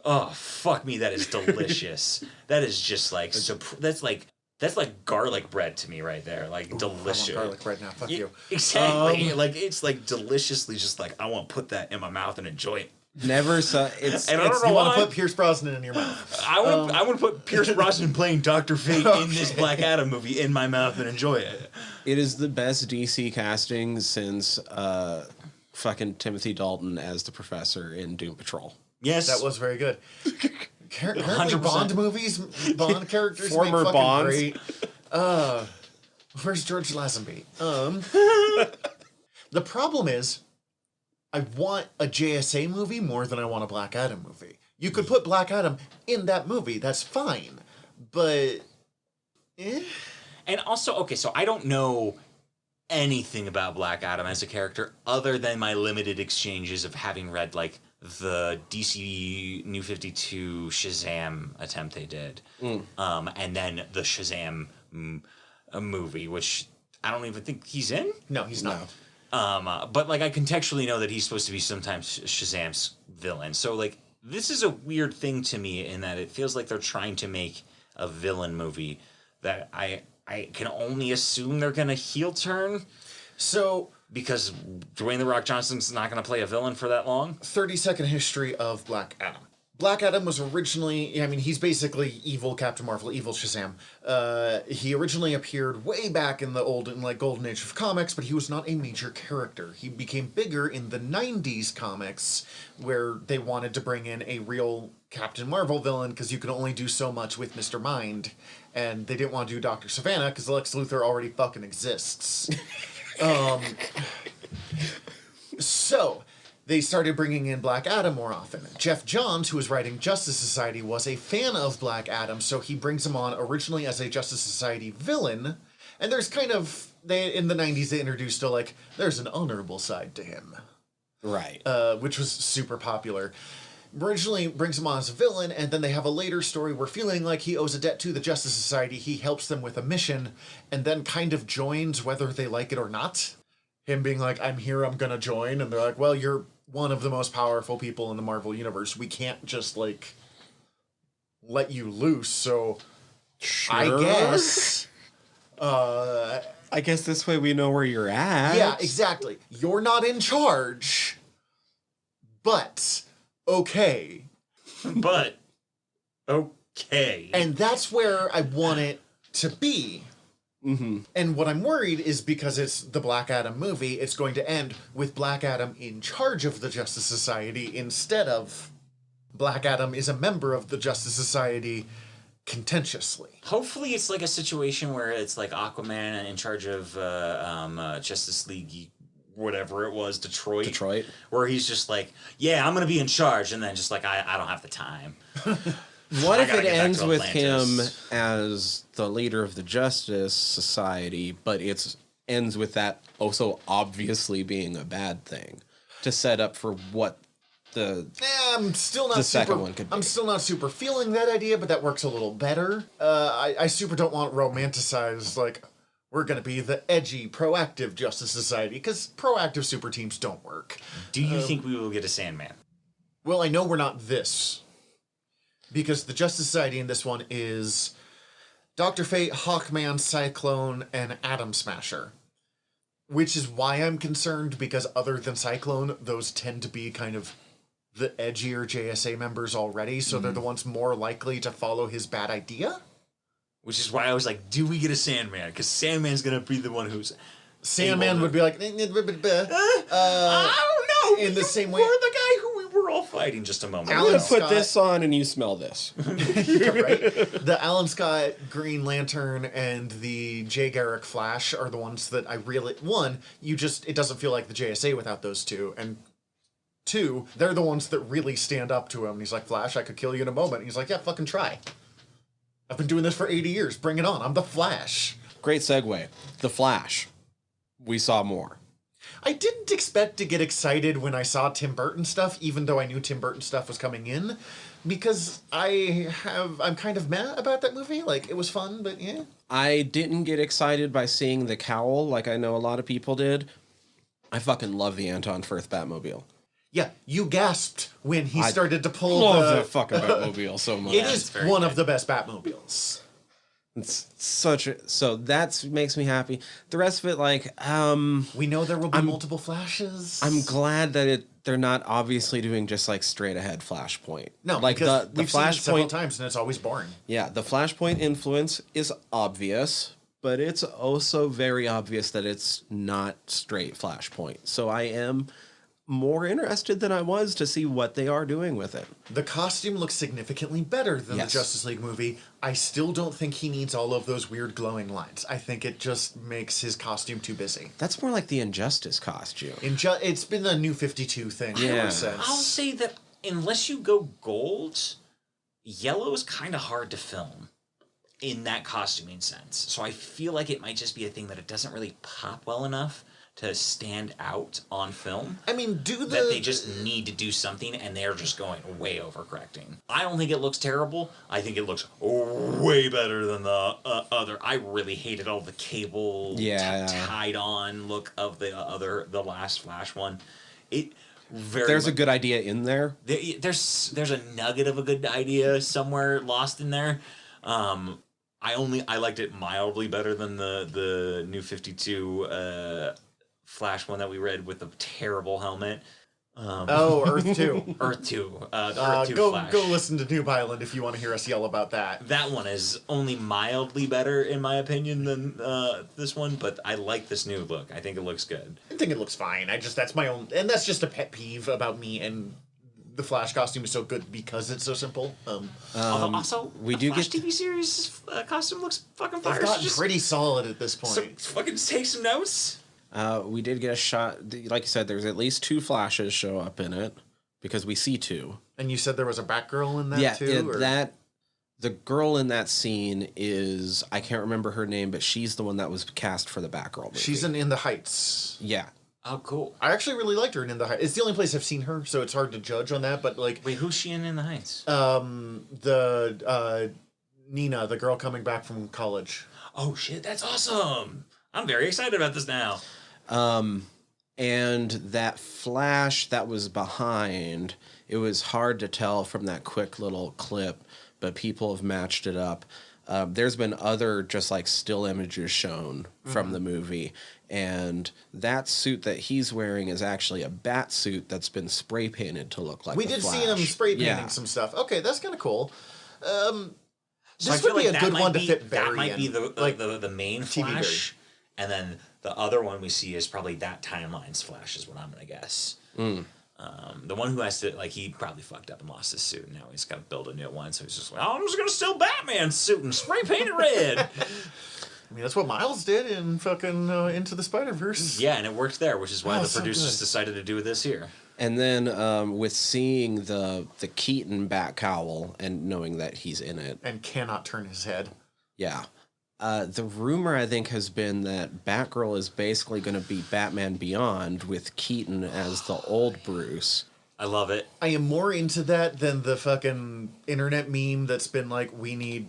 Oh fuck me, that is delicious. That is just like that's like garlic bread to me right there. Like delicious. I want garlic right now. Fuck you. Exactly. Like it's like deliciously just like I want to put that in my mouth and enjoy it. Never saw it's. And I don't know You want why. to put Pierce Brosnan in your mouth. I want to put Pierce Brosnan playing Dr. Fate in this Black Adam movie in my mouth and enjoy it. It is the best DC casting since fucking Timothy Dalton as the Professor in Doom Patrol. Yes. That was very good. Currently 100%. Bond movies, Bond characters Former make fucking Bonds. great. Where's George Lazenby? The problem is, I want a JSA movie more than I want a Black Adam movie. You could put Black Adam in that movie, that's fine. But, And also, okay, so I don't know anything about Black Adam as a character other than my limited exchanges of having read like the DC New 52 Shazam attempt they did, and then the Shazam movie, which I don't even think he's in. No, he's not. But like I contextually know that he's supposed to be sometimes Shazam's villain. So like this is a weird thing to me in that it feels like they're trying to make a villain movie that I can only assume they're gonna heel turn. So, Because Dwayne The Rock Johnson's not going to play a villain for that long? 30-second history of Black Adam. Black Adam was originally, I mean, he's basically evil Captain Marvel, evil Shazam. He originally appeared way back in the golden age of comics, but he was not a major character. He became bigger in the 90s comics, where they wanted to bring in a real Captain Marvel villain, because you could only do so much with Mr. Mind, and they didn't want to do Dr. Savannah, because Lex Luthor already fucking exists. So, they started bringing in Black Adam more often. Jeff Johns, who was writing Justice Society, was a fan of Black Adam, so he brings him on originally as a Justice Society villain. And there's kind of, in the 90s, they introduced there's an honorable side to him. Right. Which was super popular. Originally brings him on as a villain, and then they have a later story where, feeling like he owes a debt to the Justice Society, he helps them with a mission, and then kind of joins whether they like it or not. Him being like, I'm here, I'm gonna join, and they're like, well, you're one of the most powerful people in the Marvel Universe. We can't just, let you loose, so Sure. I guess... I guess this way we know where you're at. Yeah, exactly. You're not in charge, but... okay. But, okay. And that's where I want it to be. Mm-hmm. And what I'm worried is because it's the Black Adam movie, it's going to end with Black Adam in charge of the Justice Society instead of Black Adam is a member of the Justice Society contentiously. Hopefully it's like a situation where it's like Aquaman in charge of Justice League, whatever it was, Detroit. Where he's just like, yeah, I'm going to be in charge. And then just like, I don't have the time. What I if gotta it get back ends to with Atlantis. him as the leader of the Justice Society, but it ends with that also obviously being a bad thing to set up for what I'm still not the super, second one could be. I'm still not super feeling that idea, but that works a little better. I super don't want romanticized, we're going to be the edgy, proactive Justice Society, because proactive super teams don't work. Do you think we will get a Sandman? Well, I know we're not this. Because the Justice Society in this one is Dr. Fate, Hawkman, Cyclone, and Atom Smasher. Which is why I'm concerned, because other than Cyclone, those tend to be kind of the edgier JSA members already, so they're the ones more likely to follow his bad idea. Which is why I was like, do we get a Sandman? Because Sandman's going to be the one who's... Sandman would be like... I don't know. In the same way... We're the guy who we were all fighting just a moment Alan ago. put Scott- this on and you smell this. Yeah, right? The Alan Scott Green Lantern and the Jay Garrick Flash are the ones that I really... One, it doesn't feel like the JSA without those two, and two, they're the ones that really stand up to him. And he's like, Flash, I could kill you in a moment. And he's like, yeah, fucking try. I've been doing this for 80 years. Bring it on. I'm the Flash. Great segue. The Flash. We saw more. I didn't expect to get excited when I saw Tim Burton stuff, even though I knew Tim Burton stuff was coming in. because I'm kind of meh about that movie. Like, it was fun, but yeah. I didn't get excited by seeing the cowl like I know a lot of people did. I fucking love the Anton Firth Batmobile. Yeah, you gasped when he started to pull Love that fucking Batmobile so much. It Yeah, is it's very one good. of the best Batmobiles. It's such a, so that makes me happy. The rest of it, like, We know there will be multiple flashes. I'm glad that they're not obviously doing just like straight ahead Flashpoint. No, like because the we've seen it several Flashpoint. times and it's always boring. Yeah, the Flashpoint influence is obvious, but it's also very obvious that it's not straight Flashpoint. So I am more interested than I was to see what they are doing with it. The costume looks significantly better than Yes. the Justice League movie. I still don't think he needs all of those weird glowing lines. I think it just makes his costume too busy. That's more like the Injustice costume. It's been the New 52 thing Yeah. ever since. I'll say that unless you go gold, yellow is kind of hard to film in that costuming sense. So I feel like it might just be a thing that it doesn't really pop well enough to stand out on film. I mean, That they just need to do something and they're just going way overcorrecting. I don't think it looks terrible. I think it looks way better than the other. I really hated all the cable tied on look of the last Flash one. It very There's a much- good idea in there. there's a nugget of a good idea somewhere lost in there. I liked it mildly better than the New 52 Flash one that we read with the terrible helmet. Earth 2. Earth 2. The Earth 2 Flash. Go listen to Noob Island if you want to hear us yell about that. That one is only mildly better, in my opinion, than this one, but I like this new look. I think it looks good. I think it looks fine. That's my own, and that's just a pet peeve about me. And the Flash costume is so good because it's so simple. Although also, we the do Flash get- TV series costume looks fucking They've fire. gotten Just pretty solid at this point. fucking take some notes. We did get a shot. Like you said, there's at least 2 Flashes show up in it because we see 2. And you said there was a Batgirl in that too? The girl in that scene is, I can't remember her name, but she's the one that was cast for the Batgirl movie. She's in the Heights. Yeah. Oh, cool. I actually really liked her in the Heights. It's the only place I've seen her, so it's hard to judge on that. But like, Wait, who's she in the Heights? Nina, the girl coming back from college. Oh shit, that's awesome! I'm very excited about this now. And that Flash that was behind, it was hard to tell from that quick little clip, but people have matched it up. There's been other just like still images shown from the movie, and that suit that he's wearing is actually a bat suit that's been spray painted to look like We the did Flash. see him spray painting Yeah. some stuff. Okay, that's kind of cool. So I This feel would be like a that good might one to be, fit that Barry might be in. the main TV Barry. Flash, and then the other one we see is probably that timeline's Flash is what I'm gonna guess. The one who has to he probably fucked up and lost his suit, and now he's got to build a new one. So he's just like, oh, I'm just gonna steal Batman's suit and spray paint it red. I mean, that's what Miles did in fucking Into the Spider-Verse. Yeah, and it worked there, which is why Oh, the so producers good. decided to do this here. And then with seeing the Keaton bat cowl and knowing that he's in it, And cannot turn his head. yeah. The rumor, I think, has been that Batgirl is basically going to be Batman Beyond with Keaton as the old Bruce. I love it. I am more into that than the fucking internet meme that's been like, we need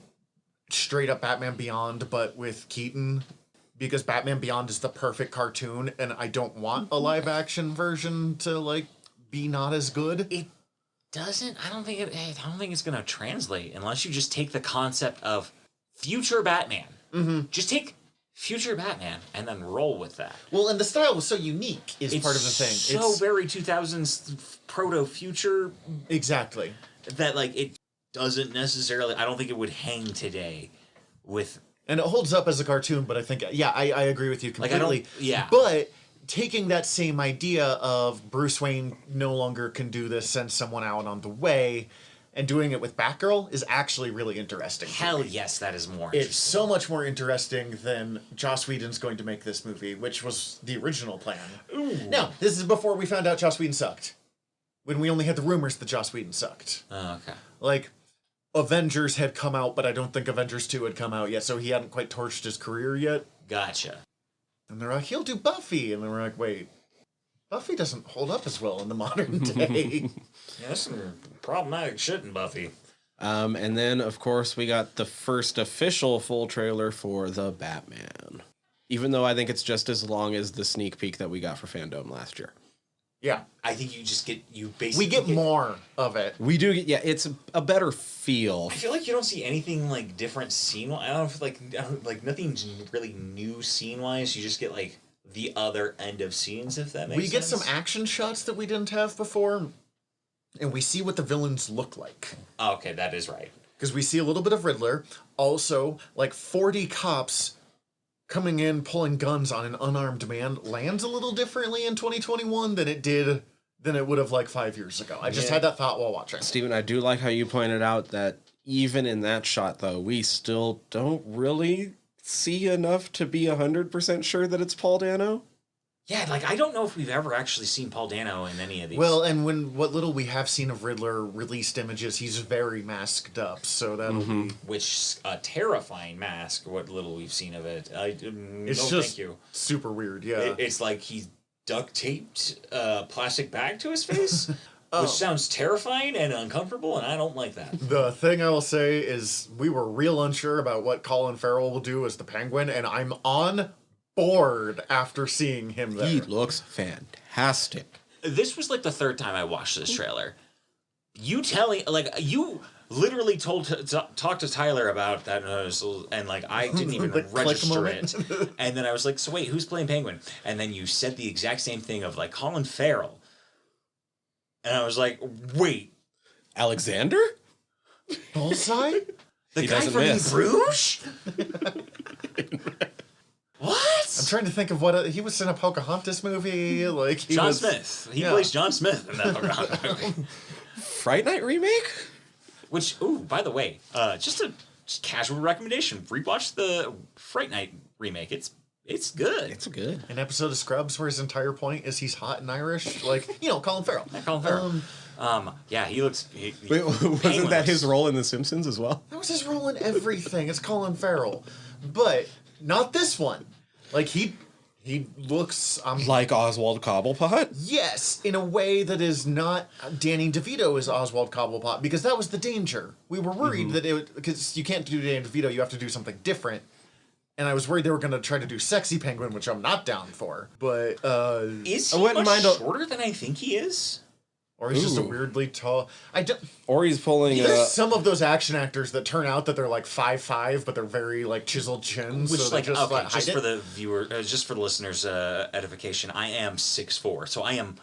straight up Batman Beyond, but with Keaton. Because Batman Beyond is the perfect cartoon, and I don't want a live action version to be not as good. It doesn't. I don't think it's gonna translate unless you just take the concept of future Batman. Mm-hmm. Just take future Batman and then roll with that. Well, and the style was so unique is It's part of the thing. so very 2000s proto future Exactly. that it doesn't necessarily. I don't think it would hang today with. And it holds up as a cartoon, but I think, I agree with you I don't- completely. yeah. But taking that same idea of Bruce Wayne no longer can do this, send someone out on the way, and doing it with Batgirl is actually really interesting. to Hell me. yes, that is more. It's so much more interesting than Joss Whedon's going to make this movie, which was the original plan. Now, this is before we found out Joss Whedon sucked. When we only had the rumors that Joss Whedon sucked. Oh, okay. Avengers had come out, but I don't think Avengers 2 had come out yet, so he hadn't quite torched his career yet. Gotcha. And they're like, he'll do Buffy. And then we're like, wait, Buffy doesn't hold up as well in the modern day. Yeah, there's some problematic shit in Buffy. And then, of course, we got the first official full trailer for The Batman. Even though I think it's just as long as the sneak peek that we got for Fandom last year. Yeah. I think you basically We get more of it. We do get, yeah, it's a better feel. I feel like you don't see anything like different scene. I don't know like nothing's really new scene wise. You just get like the other end of scenes, if that makes sense. We get some action shots that we didn't have before, and we see what the villains look like. Oh, okay, that is right. Because we see a little bit of Riddler. Also, like 40 cops coming in, pulling guns on an unarmed man lands a little differently in 2021 than it would have like 5 years ago. I just had that thought while watching. Steven, I do like how you pointed out that even in that shot, though, we still don't really see enough to be 100% sure that it's Paul Dano. Yeah, like I don't know if we've ever actually seen Paul Dano in any of these. Well, and what little we have seen of Riddler released images, he's very masked up, so that'll be... Which a terrifying mask. What little we've seen of it, It's no, just thank you. super weird, yeah. It's like he duct taped a plastic bag to his face, which sounds terrifying and uncomfortable, and I don't like that. The thing I will say is we were real unsure about what Colin Farrell will do as the Penguin, and I'm on board after seeing him there. He looks fantastic. This was like the third time I watched this trailer. You literally talked to Tyler about that, and like I didn't even The click register moment. it. And then I was like, so wait, who's playing Penguin? And then you said the exact same thing of like Colin Farrell. And I was like, wait, Alexander? Bullseye? the He guy doesn't from miss. Bruges? What? I'm trying to think of what he was in a Pocahontas movie. Like he John was, Smith. He yeah. plays John Smith in that Pocahontas movie. Fright Night remake? Which, ooh, by the way, just casual recommendation. Rewatch the Fright Night remake. It's good. It's good. An episode of Scrubs where his entire point is he's hot and Irish. Like, Colin Farrell. Colin Farrell. Yeah, he looks. Wait, wasn't that his role in The Simpsons as well? That was his role in everything. It's Colin Farrell. But not this one. Like, he looks... Like Oswald Cobblepot? Yes, in a way that is not Danny DeVito as Oswald Cobblepot, because that was the danger. We were worried that because you can't do Danny DeVito, you have to do something different. And I was worried they were going to try to do Sexy Penguin, which I'm not down for. But, Is he wouldn't much mind shorter than I think he is? or he's just a Ooh. weirdly tall... I don't... Or he's pulling There's some of those action actors that turn out that they're like 5'5", but they're very like chiseled chins. Which, so like, just, okay, like, just hide for it. the viewer, just for the listeners' edification, I am 6'4", so I am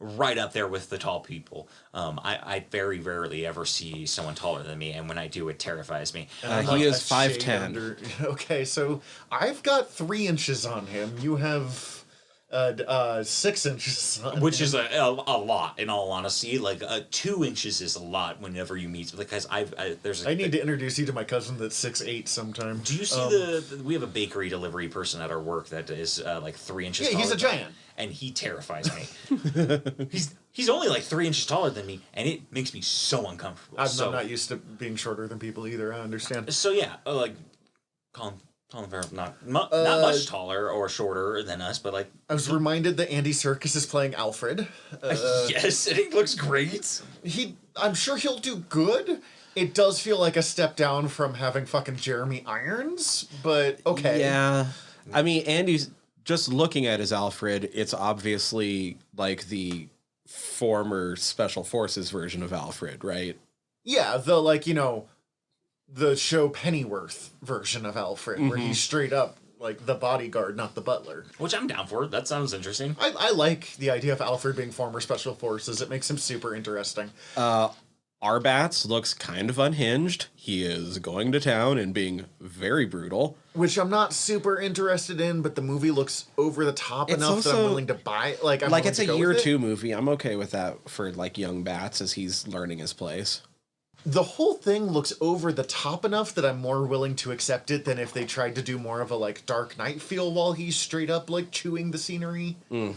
right up there with the tall people. I very rarely ever see someone taller than me, and when I do, it terrifies me. I'm he like is a shade 5'10". under- Okay, so I've got 3 inches on him. You have 6 inches on Which him. is a lot, in all honesty. Like 2 inches is a lot whenever you meet. Because there's. I need to introduce you to my cousin that's 6'8" sometime. Do you see we have a bakery delivery person at our work that is like 3 inches. Yeah, he's taller a than- giant. and he terrifies me. he's only like 3 inches taller than me, and it makes me so uncomfortable. I'm not used to being shorter than people either. I understand. So yeah, like Colin Farrell, not much taller or shorter than us, but like I was reminded that Andy Serkis is playing Alfred. yes, and he looks great. I'm sure he'll do good. It does feel like a step down from having fucking Jeremy Irons, but okay. Yeah. I mean, Andy's just looking at his Alfred, it's obviously like the former Special Forces version of Alfred, right? Yeah, the show Pennyworth version of Alfred, where he's straight up like the bodyguard, not the butler. Which I'm down for. That sounds interesting. I like the idea of Alfred being former Special Forces. It makes him super interesting. Arbats looks kind of unhinged. He is going to town and being very brutal. Which I'm not super interested in, but the movie looks over the top It's enough that I'm also- willing to buy. Like, I'm Like willing it's to a go year with it. 2 movie. I'm okay with that for like young Bats as he's learning his place. The whole thing looks over the top enough that I'm more willing to accept it than if they tried to do more of a like Dark Knight feel while he's straight up like chewing the scenery. He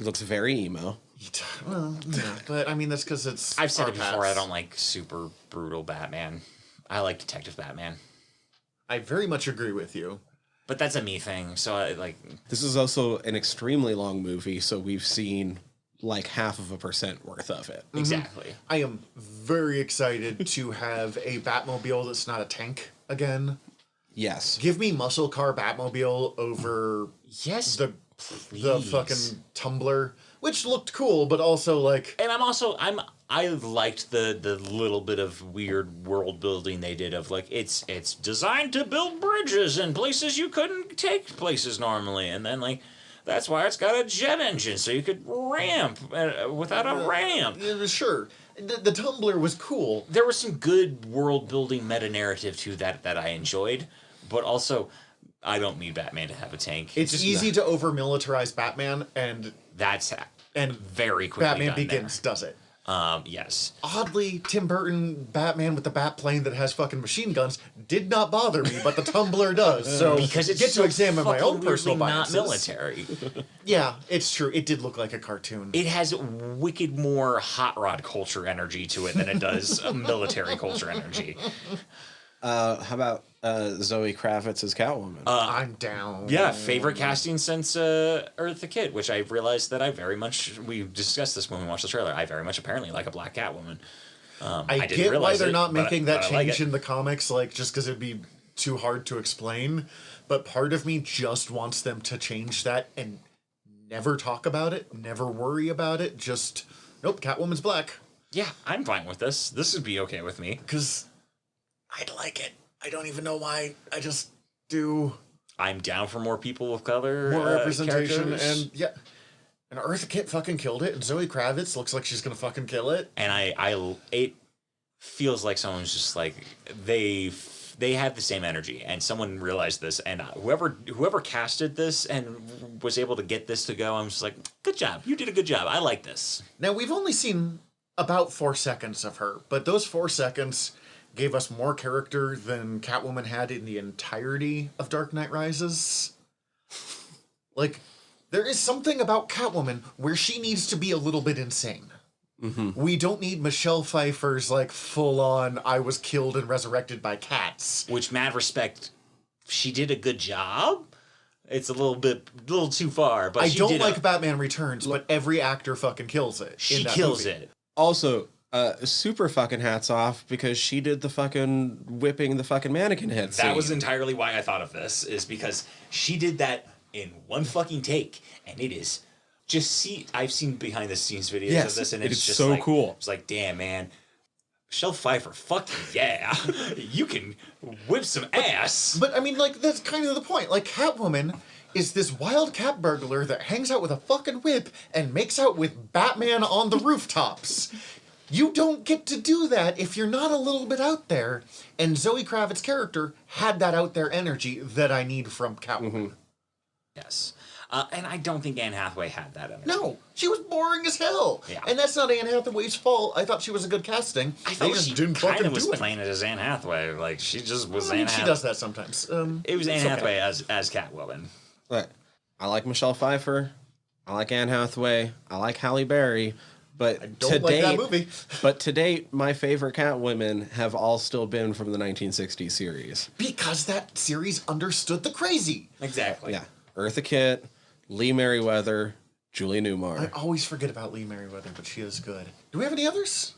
looks very emo. Well, yeah, but I mean that's because it's. I've said our it before. past. I don't like super brutal Batman. I like Detective Batman. I very much agree with you. But that's a me thing. So I like. This is also an extremely long movie, so we've seen like 0.5% worth of it. Exactly. I am very excited to have a Batmobile that's not a tank again. Yes. Give me muscle car Batmobile over Yes. the please. fucking Tumbler, which looked cool, but also like And I liked the little bit of weird world building they did of like it's designed to build bridges in places you couldn't take places normally, and then like that's why it's got a jet engine so you could ramp without a ramp. yeah, sure. The Tumbler was cool. There was some good world building meta narrative to that I enjoyed, but also I don't need Batman to have a tank. It's Just- easy to over militarize Batman, and That's and very quickly Batman done Begins does it. Yes. Oddly, Tim Burton Batman with the bat plane that has fucking machine guns did not bother me, but the Tumbler does. So Because it's get so to examine my own fucking personal weirdly biases. not military. Yeah, it's true. It did look like a cartoon. It has wicked more hot rod culture energy to it than it does military culture energy. How about Zoe Kravitz as Catwoman? I'm down. Yeah, favorite casting since Eartha Kitt, which I realized that we discussed this when we watched the trailer. I very much apparently like a black Catwoman. I didn't get why realize they're it, not but- making that but I like change it. in the comics, like just because it'd be too hard to explain. But part of me just wants them to change that and never talk about it, never worry about it. Just nope, Catwoman's black. Yeah, I'm fine with this. This would be okay with me. Because I'd like it. I don't even know why. I just do I'm down for more people of color. more representation, characters. and yeah. And Eartha Kitt fucking killed it, and Zoe Kravitz looks like she's gonna fucking kill it. And it feels like someone's just like they have the same energy, and someone realized this, and whoever casted this and was able to get this to go, I'm just like, good job, you did a good job. I like this. Now we've only seen about 4 seconds of her, but those 4 seconds gave us more character than Catwoman had in the entirety of Dark Knight Rises. Like, there is something about Catwoman where she needs to be a little bit insane. We don't need Michelle Pfeiffer's like full on I was killed and resurrected by cats. Which, mad respect, she did a good job. It's a little too far, but I she don't did like Batman Returns, but every actor fucking kills it. she in that kills movie. it. Also, super fucking hats off because she did the fucking whipping the fucking mannequin head scene. That was entirely why I thought of this, is because she did that in one fucking take, and it is I've seen behind the scenes videos Yes, of this, and it it's is just so like, cool. It's like, damn, man, Michelle Pfeiffer, fuck yeah, you can whip some ass. But I mean, like, that's kind of the point. Like, Catwoman is this wild cat burglar that hangs out with a fucking whip and makes out with Batman on the rooftops. You don't get to do that if you're not a little bit out there. And Zoe Kravitz's character had that out there energy that I need from Catwoman. Yes, and I don't think Anne Hathaway had that energy. No, she was boring as hell. Yeah. And that's not Anne Hathaway's fault. I thought she was a good casting. I They thought just she didn't kind fucking of was do it. playing it as Anne Hathaway. Like, she just was I mean, Anne she Hathaway. does that sometimes. It was Anne it's okay. Hathaway as Catwoman. Look, I like Michelle Pfeiffer. I like Anne Hathaway. I like Halle Berry. But Don't to like date, that movie. but to date, my favorite Catwomen have all still been from the 1960s series. Because that series understood the crazy. Exactly. Yeah, Eartha Kitt, Lee Merriweather, Julie I Newmar. always forget about Lee Merriweather, but she is good. Do we have any others?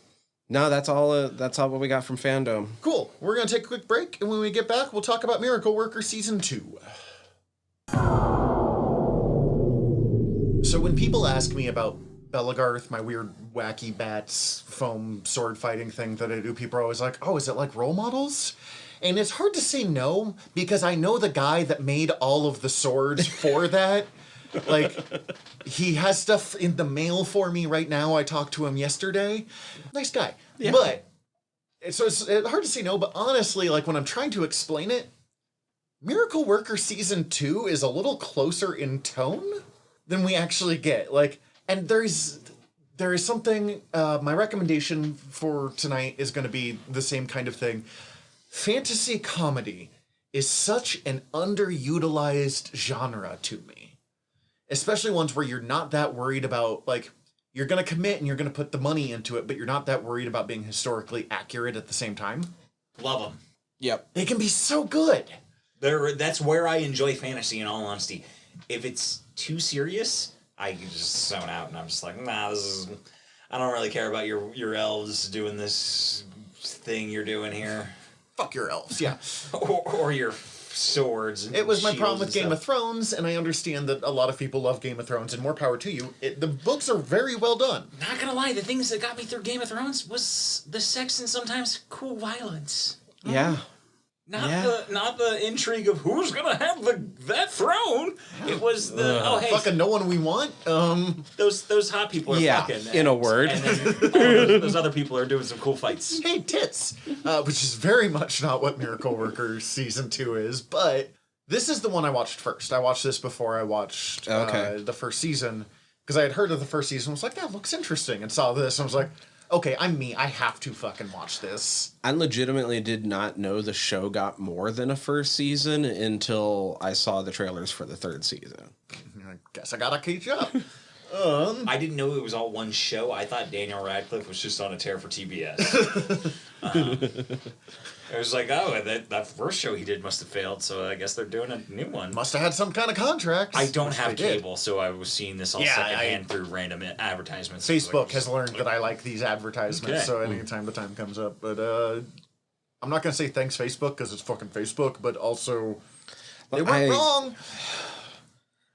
No, that's all. That's all what we got from fandom. Cool. We're going to take a quick break, and when we get back, we'll talk about Miracle Worker Season 2. So when people ask me about Belagarth, my weird wacky bats foam sword fighting thing that I do, people are always like, oh, is it like role models? And it's hard to say no, because I know the guy that made all of the swords for that. Like, he has stuff in the mail for me right now. I talked to him yesterday. Nice guy. Yeah. But, so it's hard to say no, but honestly, like, when I'm trying to explain it, Miracle Worker Season 2 is a little closer in tone than we actually get. Like, and there is something, my recommendation for tonight is going to be the same kind of thing. Fantasy comedy is such an underutilized genre to me. Especially ones where you're not that worried about, like, you're going to commit and you're going to put the money into it, but you're not that worried about being historically accurate at the same time. Love them. Yep. They can be so good. That's where I enjoy fantasy. In all honesty, if it's too serious, I can just zone out, and I'm just like, nah, this is. I don't really care about your elves doing this thing you're doing here, Fuck your elves, yeah. or your swords. And It was my shields problem with and Game stuff. of Thrones, and I understand that a lot of people love Game of Thrones, and more power to you. The books are very well done. Not gonna lie, the things that got me through Game of Thrones was the sex and sometimes cool violence. Yeah. Not the intrigue of who's gonna have that throne. It was the hey, Fucking no one we want. those hot people are Yeah, fucking. in a word. And then those other people are doing some cool fights. Hey, tits! Which is very much not what Miracle Workers Season 2 is, but this is the one I watched first. I watched this before I watched the first season, because I had heard of the first season, was like, that looks interesting, and saw this, and was like, okay, I'm me, I have to fucking watch this. I legitimately did not know the show got more than a first season until I saw the trailers for the third season. I guess I gotta catch up. I didn't know it was all one show. I thought Daniel Radcliffe was just on a tear for TBS. I was like, oh, that first show he did must have failed, so I guess they're doing a new one. Must have had some kind of contract. I don't which have they did. cable, so I was seeing this all Yeah, secondhand through random advertisements. Facebook has learned that I like these advertisements, Okay. so anytime the time comes up. But I'm not gonna say thanks Facebook because it's fucking Facebook, but also they weren't wrong.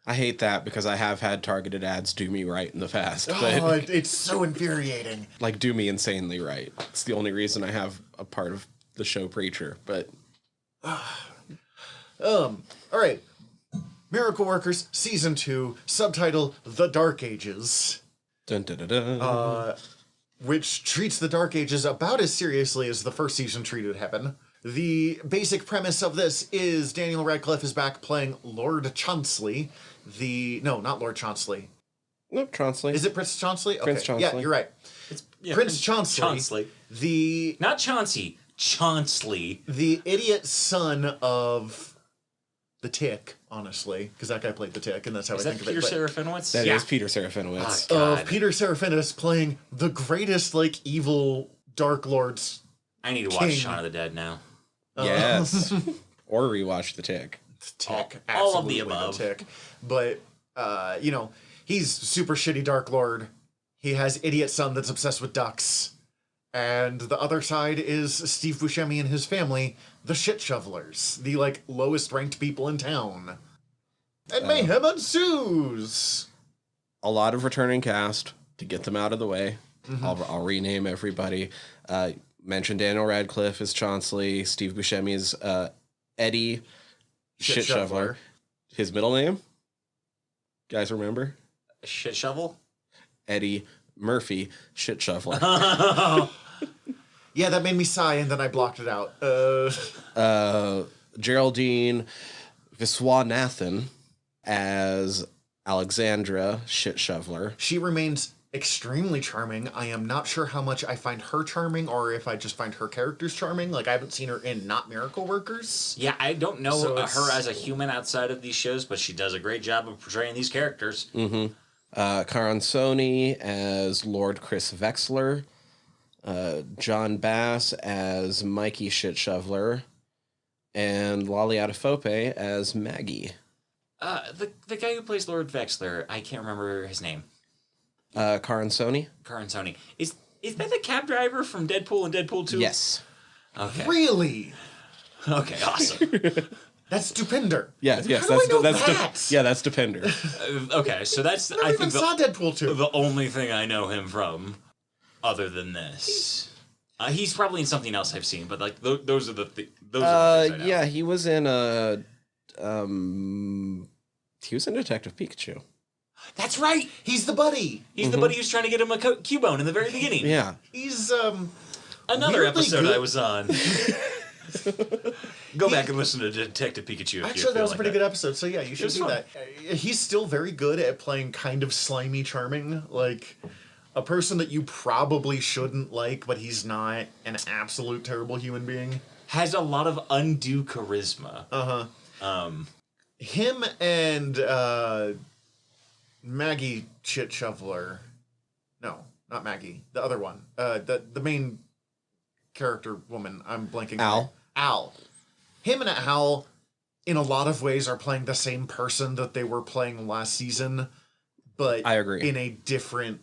I hate that because I have had targeted ads do me right in the past. But Oh, it's so infuriating. like do me insanely right. It's the only reason I have a part of the show Preacher. But All right, Miracle Workers Season 2, subtitle The Dark Ages, dun, dun, dun, dun. which treats the Dark Ages about as seriously as the first season treated Heaven. The basic premise of this is Daniel Radcliffe is back playing Lord Chaunsley. Not Lord Chaunsley. Nope, Chauncey. Is it Prince Chauncey? Okay. Prince Chauncey. Yeah, you're right. Prince Chauncey. Chauncey. The Not Chauncey. Chauncey. the idiot son of the Tick, honestly, because that guy played the Tick, and that's how Is I that think Peter of it. Serafinowicz? That Yeah. is Peter Serafinowicz. But, God. of Peter Serafinowicz playing the greatest, like, evil Dark Lords. I need to watch King. Shaun of the Dead now. Yes. Or rewatch The Tick. Tick. All of the Absolutely above. Tick. But, he's super shitty Dark Lord. He has idiot son that's obsessed with ducks. And the other side is Steve Buscemi and his family, the shit shovelers, the, like, lowest ranked people in town. And mayhem ensues! A lot of returning cast to get them out of the way. I'll rename everybody. Mention Daniel Radcliffe as Chauncey. Steve Buscemi as Eddie Shit Shoveler. His middle name? Guys remember? Shit shovel? Eddie Murphy Shit Shoveler. Yeah, that made me sigh, and then I blocked it out. Geraldine Viswanathan as Alexandra Shit Shoveler. She remains extremely charming. I am not sure how much I find her charming, or if I just find her characters charming. Like, I haven't seen her in Not Miracle Workers. Yeah, I don't know So it's- her as a human outside of these shows, but she does a great job of portraying these characters. Karan Soni as Lord Chris Vexler. John Bass as Mikey Shit Shoveler. And Lolly Adefope as Maggie. The guy who plays Lord Vexler, I can't remember his name. Karan Soni? Karan Soni. Is that the cab driver from Deadpool and Deadpool 2? Yes. Okay. Really? Okay, awesome. That's Stupinder. Yes, How do I know that? that's Depender. Okay, so that's, I I never even think, saw Deadpool 2. the only thing I know him from, other than this. He's probably in something else I've seen, but like those are the things I know. Yeah, he was in he was in Detective Pikachu. That's right. He's the buddy. He's the buddy who's trying to get him a Cubone in the very beginning. Yeah. He's, Another weirdly episode good. I was on. Go back and listen to Detective Pikachu. Actually, that was a pretty good episode, so yeah, you should was do fun. that. He's still very good at playing kind of slimy charming, like a person that you probably shouldn't like, but he's not an absolute terrible human being. Has a lot of undue charisma. Him and Maggie Shit Shoveler. No, not Maggie. The other one. The main character woman. I'm blanking. on Al. her. Al. Him and Al in a lot of ways, are playing the same person that they were playing last season, but I agree. in a different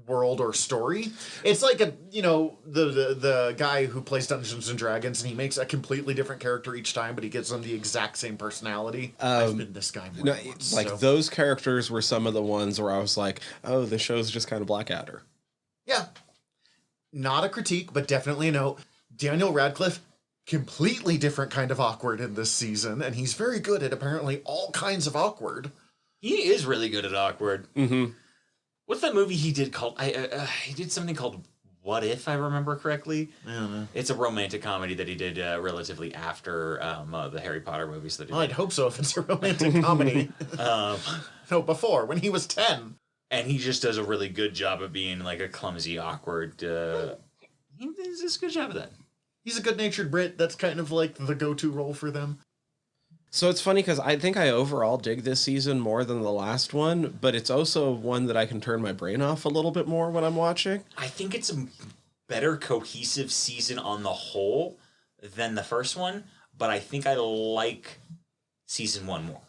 world or story. It's like the guy who plays Dungeons and Dragons, and he makes a completely different character each time, but he gives them the exact same personality. I've been this guy more No, than once, like so. those characters were some of the ones where I was like, oh, the show's just kind of Blackadder. Yeah. Not a critique, but definitely a note. Daniel Radcliffe, completely different kind of awkward in this season, and he's very good at apparently all kinds of awkward. He is really good at awkward. Mm-hmm. What's that movie he did called? He did something called What If I remember correctly. I don't know. It's a romantic comedy that he did relatively after the Harry Potter movies that he Well, I'd did. hope so if it's a romantic comedy. No, before, when he was 10. And he just does a really good job of being like a clumsy, awkward. He does a good job of that. He's a good-natured Brit. That's kind of like the go-to role for them. So it's funny because I think I overall dig this season more than the last one, but it's also one that I can turn my brain off a little bit more when I'm watching. I think it's a better cohesive season on the whole than the first one, but I think I like season 1 more,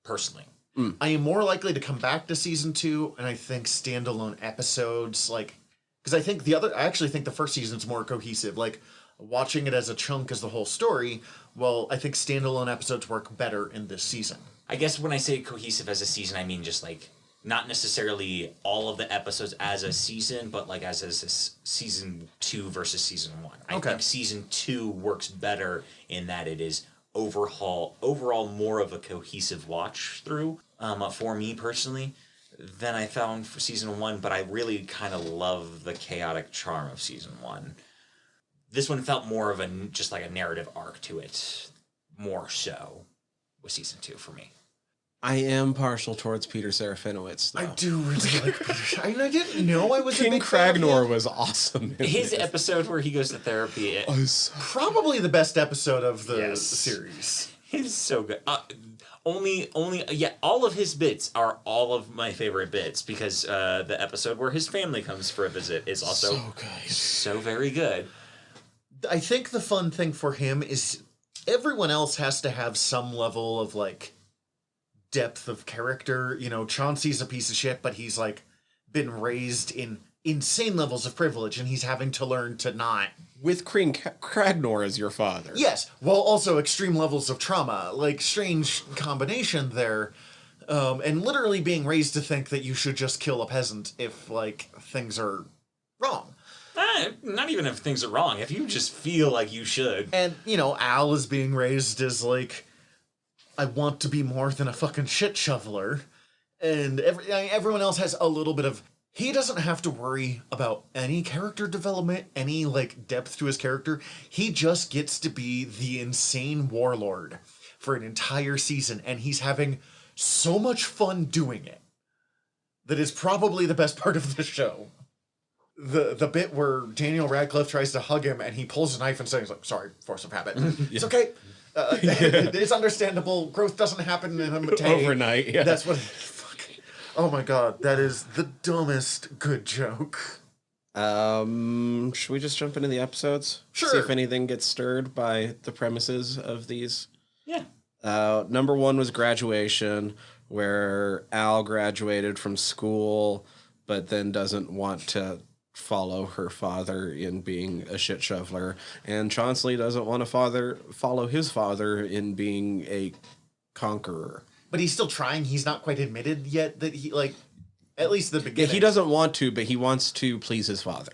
personally. I am more likely to come back to season 2, and I think standalone episodes, like, because I actually think the first season's more cohesive. Like, watching it as a chunk as the whole story, well, I think standalone episodes work better in this season. I guess when I say cohesive as a season, I mean just like not necessarily all of the episodes as a season, but like as a season 2 versus season 1. I think season 2 works better in that it is overall more of a cohesive watch through for me personally than I found for season 1, but I really kind of love the chaotic charm of season 1. This one felt more of just like a narrative arc to it, more so with season 2 for me. I am partial towards Peter Serafinowicz, though. I do really like Peter. I didn't know I was a King big fan of Cragnor him. was awesome. in His this. episode where he goes to therapy Probably the best episode of the Yes. series. is so good. All of his bits are all of my favorite bits because the episode where his family comes for a visit is also So good. so very good. I think the fun thing for him is everyone else has to have some level of, like, depth of character. You know, Chauncey's a piece of shit, but he's, like, been raised in insane levels of privilege, and he's having to learn to not. With Cragnor as your father. Yes, while also extreme levels of trauma. Like, strange combination there. And literally being raised to think that you should just kill a peasant if, like, things are wrong. Not even if things are wrong. If you just feel like you should. And, you know, Al is being raised as, like, I want to be more than a fucking shit shoveler. And everyone else has a little bit of... He doesn't have to worry about any character development, any, like, depth to his character. He just gets to be the insane warlord for an entire season, and he's having so much fun doing it. That is probably the best part of the show. The bit where Daniel Radcliffe tries to hug him, and he pulls a knife and says, like, sorry, force of habit. It's okay. It's understandable. Growth doesn't happen in a day. Overnight, yeah. That's what... Oh my god, that is the dumbest good joke. Should we just jump into the episodes? Sure. See if anything gets stirred by the premises of these. Yeah. Number 1 was graduation, where Al graduated from school, but then doesn't want to follow her father in being a shit shoveler, and Chauncey doesn't want to follow his father in being a conqueror. But he's still trying. He's not quite admitted yet that he, like, at least the Yeah, beginning. he doesn't want to, but he wants to please his father.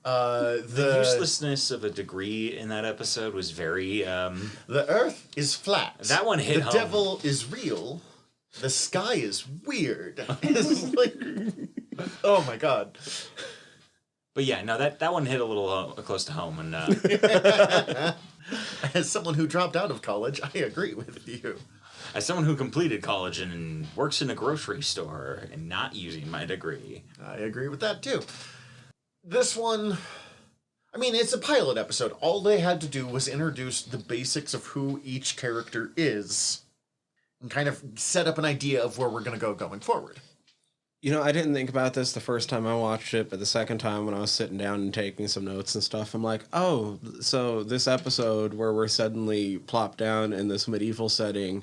The uselessness of a degree in that episode was very... The earth is flat. That one hit The home. devil is real. The sky is weird. It's like, oh my god. But yeah, no, that one hit a little close to home. And As someone who dropped out of college, I agree with you. as someone who completed college and works in a grocery store and not using my degree. I agree with that too. This one, I mean, it's a pilot episode. All they had to do was introduce the basics of who each character is and kind of set up an idea of where we're going to go going forward. You know, I didn't think about this the first time I watched it, but the second time when I was sitting down and taking some notes and stuff, I'm like, oh, so this episode where we're suddenly plopped down in this medieval setting,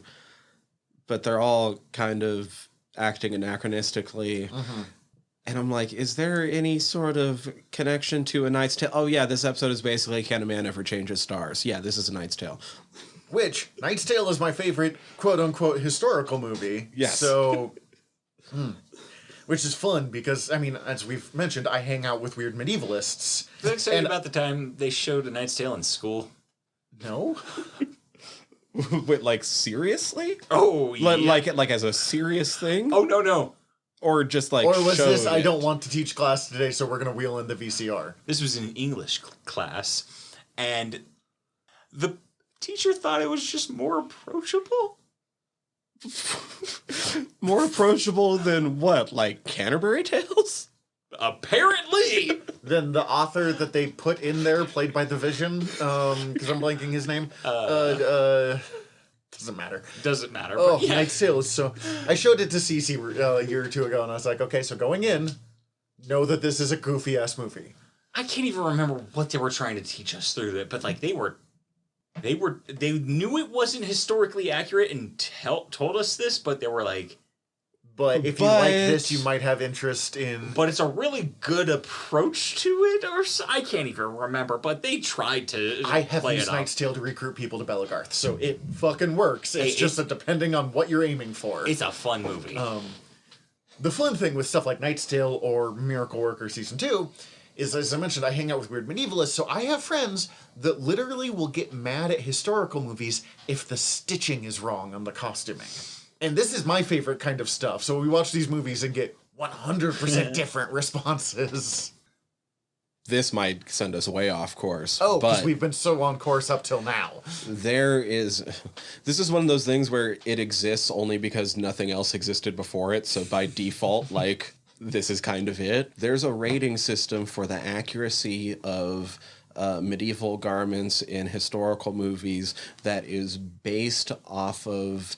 but they're all kind of acting anachronistically. And I'm like, is there any sort of connection to A Knight's Tale? Oh, yeah, this episode is basically Can a Man Ever Change His Stars? Yeah, this is A Knight's Tale. Which, Knight's Tale is my favorite quote-unquote historical movie. Yes. So, which is fun because, I mean, as we've mentioned, I hang out with weird medievalists. Are you excited And- about the time they showed A Knight's Tale in school? No? Wait, like, seriously? Oh, yeah. Like as a serious thing? Oh, no. Or just like Or was this, showed I it? don't want to teach class today, so we're going to wheel in the VCR? This was an English class, and the teacher thought it was just more approachable. More approachable than what? Like Canterbury Tales? Apparently! Then the author that they put in there, played by The Vision, because I'm blanking his name, doesn't matter. Doesn't matter. Oh, but yeah. Knight's Tale is so... I showed it to Cece a year or two ago, and I was like, okay, so going in, know that this is a goofy-ass movie. I can't even remember what they were trying to teach us through it, but like they knew it wasn't historically accurate and told us this, but they were like, But if you like this, you might have interest in... but it's a really good approach to it, or I can't even remember, but they tried to I have play used it off. Knight's Tale to recruit people to Bellegarth, so it fucking works. It's just that depending on what you're aiming for. It's a fun movie. The fun thing with stuff like Knight's Tale or Miracle Worker Season 2 is, as I mentioned, I hang out with weird medievalists, so I have friends that literally will get mad at historical movies if the stitching is wrong on the costuming. And this is my favorite kind of stuff, so we watch these movies and get 100% different responses. This might send us way off course. Oh, because but we've been so on course up till now. this is one of those things where it exists only because nothing else existed before it. So by default, like, this is kind of it. There's a rating system for the accuracy of medieval garments in historical movies that is based off of,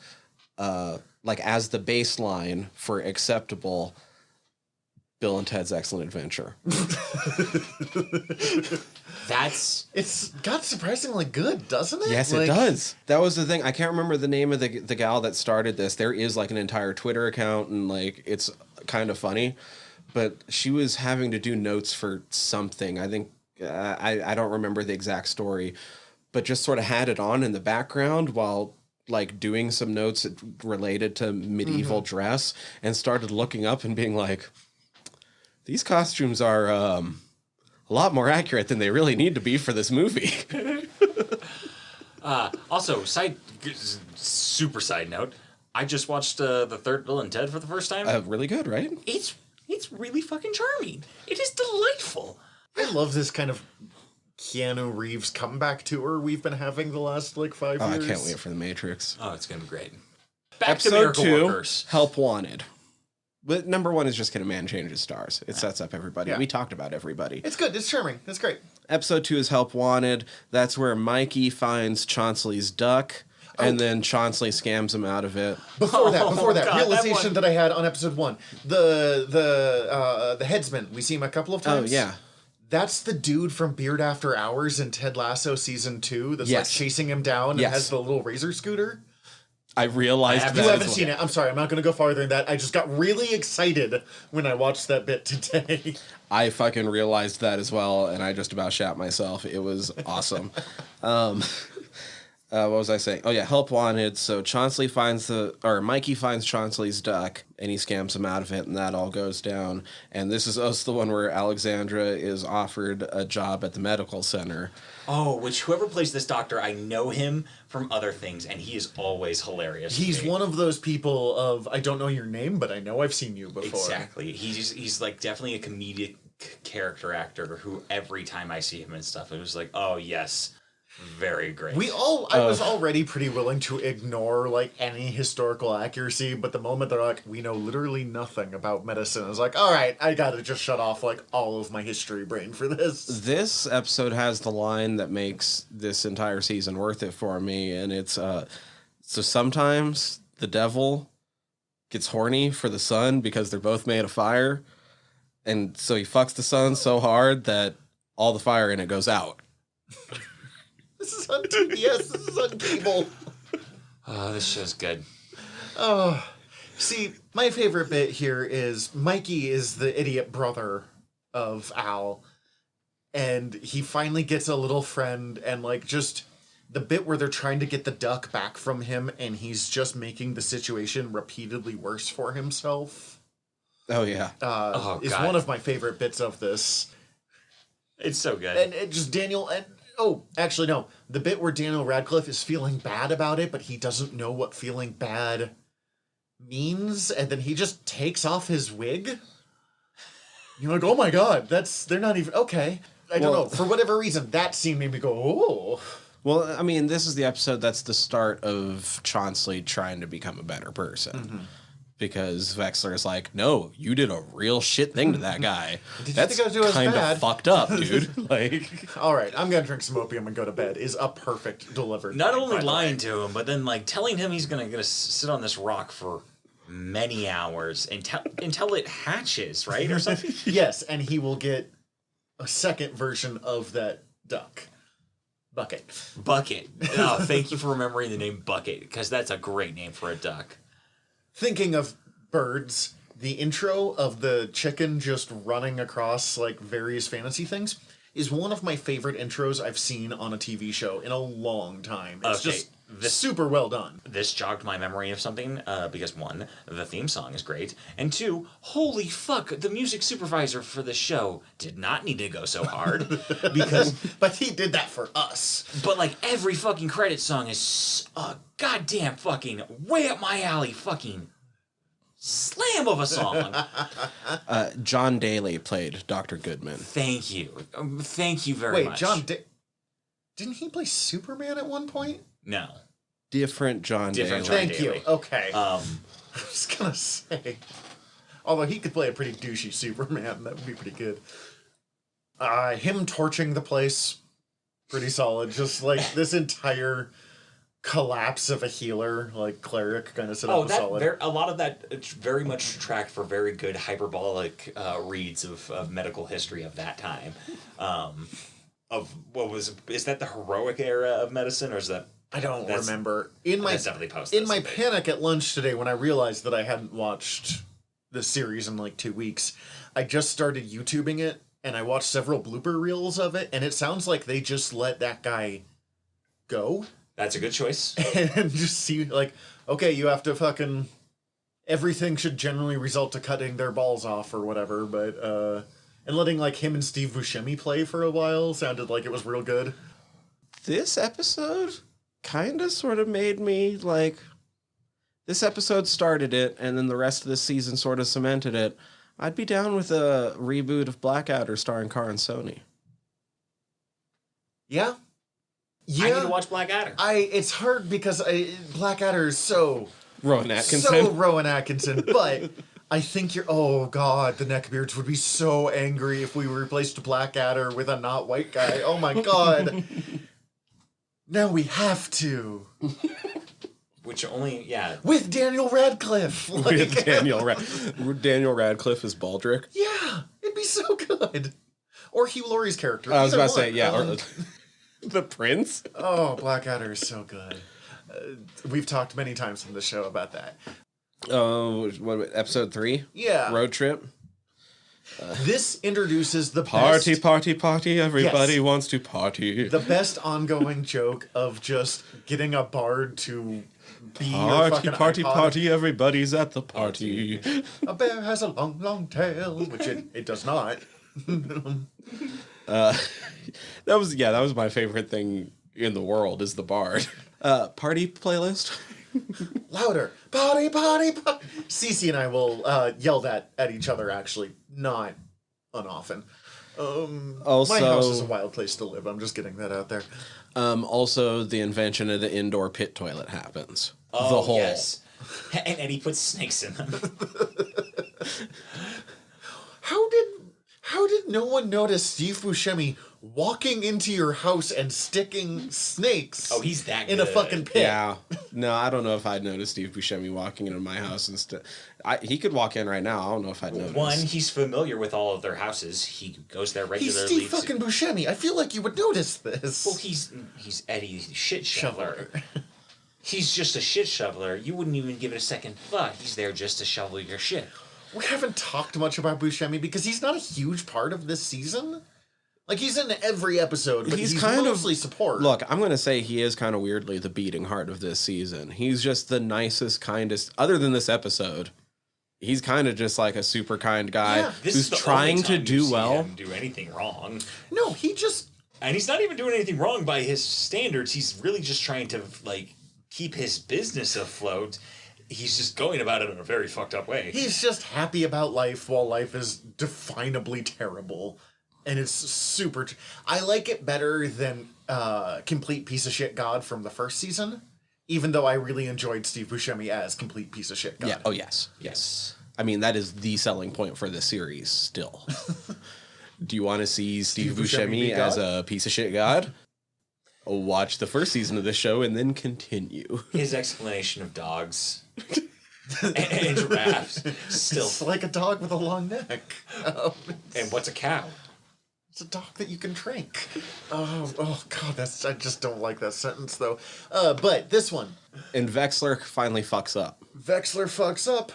like, as the baseline for acceptable, Bill and Ted's Excellent Adventure. It's got surprisingly good, doesn't it? Yes, it does. That was the thing. I can't remember the name of the gal that started this. There is like an entire Twitter account, and like it's kind of funny. But she was having to do notes for something. I think I don't remember the exact story, but just sort of had it on in the background while like doing some notes related to medieval dress, and started looking up and being like, these costumes are a lot more accurate than they really need to be for this movie. Also, super side note, I just watched the third Bill and Ted for the first time. Really good, right? It's really fucking charming. It is delightful. I love this kind of Keanu Reeves comeback tour we've been having the last, like, 5 Oh, I years. can't wait for The Matrix. Oh, it's gonna be great. Back to Episode Miracle 2, Workers. Help Wanted. But number 1 is just Can a Man Change His Stars? It sets up everybody. Yeah. We talked about everybody. It's good. It's charming. It's great. Episode 2 is Help Wanted. That's where Mikey finds Chauncey's duck, and then Chauncey scams him out of it. Before that, God, that realization one. that I had on episode 1, the headsman, we see him a couple of Oh, times. yeah. That's the dude from Beard After Hours in Ted Lasso season 2 that's Yes. like chasing him down and Yes. has the little razor scooter. I realized I have- that. You as haven't well. seen it. I'm sorry. I'm not going to go farther than that. I just got really excited when I watched that bit today. I fucking realized that as well, and I just about shat myself. It was awesome. What was I saying? Oh yeah, Help Wanted. So Mikey finds Chauncey's duck, and he scams him out of it, and that all goes down. And this is also the one where Alexandra is offered a job at the medical center. Oh, which whoever plays this doctor, I know him from other things, and he is always hilarious. to He's me. one of those people of, I don't know your name, but I know I've seen you before. Exactly. He's like definitely a comedic character actor who every time I see him and stuff, it was like, oh yes, very great. I was already pretty willing to ignore like any historical accuracy, but the moment they're like, we know literally nothing about medicine, I was like, all right, I gotta just shut off like all of my history brain for this. This episode has the line that makes this entire season worth it for me, and it's so sometimes the devil gets horny for the sun because they're both made of fire. And so he fucks the sun so hard that all the fire in it goes out. This is on TBS. This is on cable. Oh, this show's good. Oh, see, my favorite bit here is Mikey is the idiot brother of Al, and he finally gets a little friend, and like just the bit where they're trying to get the duck back from him, and he's just making the situation repeatedly worse for himself. Oh, yeah. Is God. one of my favorite bits of this. It's so good. And it just Daniel and oh, actually no, the bit where Daniel Radcliffe is feeling bad about it, but he doesn't know what feeling bad means, and then he just takes off his wig. You're like, oh my god, they're not even okay. I don't know. For whatever reason, that scene made me go, oh. Well, I mean, this is the episode that's the start of Chauncey trying to become a better person. Mm-hmm. Because Vexler is like, no, you did a real shit thing to that guy. That's think I was kind bad? of fucked up, dude. Like, All right, I'm gonna drink some opium and go to bed is a perfect delivered. Not line, only by the way. lying to him, but then like telling him he's gonna sit on this rock for many hours until it hatches, right, or something. Yes, and he will get a second version of that duck. Bucket. Bucket. Oh, thank you for remembering the name Bucket, because that's a great name for a duck. Thinking of birds, the intro of the chicken just running across like various fantasy things is one of my favorite intros I've seen on a TV show in a long time. It's Okay, just super well done. This jogged my memory of something, because one, the theme song is great, and two, holy fuck, the music supervisor for the show did not need to go so hard, because, But he did that for us. but like every fucking credit song is a goddamn fucking way up my alley fucking slam of a song. John Daly played Dr. Goodman. Thank you. Thank you very Wait, much. didn't he play Superman at one point? No. Different John Different Daly. John Thank you. Daly. Okay. I Um, was gonna say. Although he could play a pretty douchey Superman, that would be pretty good. Him torching the place, pretty solid. Just like this entire collapse of a healer, like cleric, kind of set up solid. a lot of that very much tracked for very good hyperbolic reads of medical history of that time. Of what is that the heroic era of medicine, or is that? I don't That's- remember. In my that's definitely post. in my panic at lunch today, when I realized that I hadn't watched the series in like 2 weeks, I just started YouTubing it, and I watched several blooper reels of it, and it sounds like they just let that guy go That's a good choice. and just see like, okay, you have to fucking everything should generally result to cutting their balls off or whatever, but and letting like him and Steve Buscemi play for a while sounded like it was real good. This episode kind of sort of made me like, this episode started it, and then the rest of the season sort of cemented it. I'd be down with a reboot of Blackadder starring Karan Soni. Yeah. I need to watch Blackadder. It's hard because Blackadder is so Rowan Atkinson. So Rowan Atkinson, but I think oh god, the neckbeards would be so angry if we replaced Blackadder with a not white guy. Oh my god. Now we have to. Which only, yeah. With Daniel Radcliffe. With Daniel Radcliffe as Baldric. Yeah, it'd be so good. Or Hugh Laurie's character. I was either about to say, one. yeah. Or the Prince? Oh, Blackadder is so good. We've talked many times on the show about that. Oh, what, episode 3? Yeah. Road trip? This introduces the Party, best, party, everybody Yes. wants to party. the best ongoing joke of just getting a bard to be your Party, fucking party, icon. party, everybody's at the party. A bear has a long, long tail, which it does not. That was my favorite thing in the world is the bard. Party playlist? Louder. Party, party, party. Cece and I will yell that at each other, actually. Not unoften. Also, my house is a wild place to live. I'm just getting that out there. Also, the invention of the indoor pit toilet happens. Oh, the hole. yes. And Eddie puts snakes in them. How did no one notice Steve Buscemi walking into your house and sticking snakes Oh, he's that in a good. fucking pit. Yeah. No, I don't know if I'd notice Steve Buscemi walking into my house and stuff. He could walk in right now. I don't know if I'd notice. One, he's familiar with all of their houses. He goes there He's regularly. Steve fucking Buscemi. I feel like you would notice this. Well, he's Eddie Shit Shoveler. Shoveler. He's just a shit shoveler. You wouldn't even give it a second thought. He's there just to shovel your shit. We haven't talked much about Buscemi because he's not a huge part of this season. Like, he's in every episode, but he's kind mostly of support. Look, I'm going to say he is kind of weirdly the beating heart of this season. He's just the nicest, kindest. Other than this episode, he's kind of just like a super kind guy Yeah. This who's is the trying only to time you do see well. him do anything wrong. No, he just... And he's not even doing anything wrong by his standards. He's really just trying to, like, keep his business afloat. He's just going about it in a very fucked up way. He's just happy about life while life is definably terrible. And it's super... I like it better than Complete Piece of Shit God from the first season. Even though I really enjoyed Steve Buscemi as Complete Piece of Shit God. Yeah. Oh, yes. I mean, that is the selling point for this series still. Do you want to see Steve Buscemi be Buscemi as God? a piece of shit god? Watch the first season of this show and then continue. His explanation of dogs and giraffes still. It's like a dog with a long neck. And what's a cow? It's a dog that you can drink. Oh God, I just don't like that sentence though. But this one, And Vexler finally fucks up. Vexler fucks up.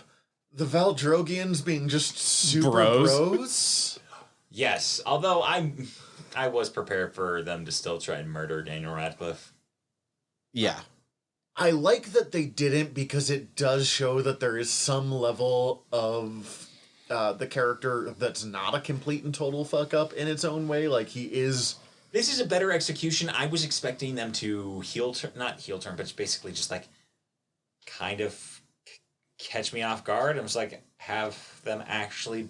The Valdrogians being just super Bros. bros. Yes, although I was prepared for them to still try and murder Daniel Radcliffe. Yeah. I like that they didn't because it does show that there is some level of the character that's not a complete and total fuck up in its own way. Like, he is... This is a better execution. I was expecting them to not heel turn, but basically just like kind of catch me off guard. I was like, have them actually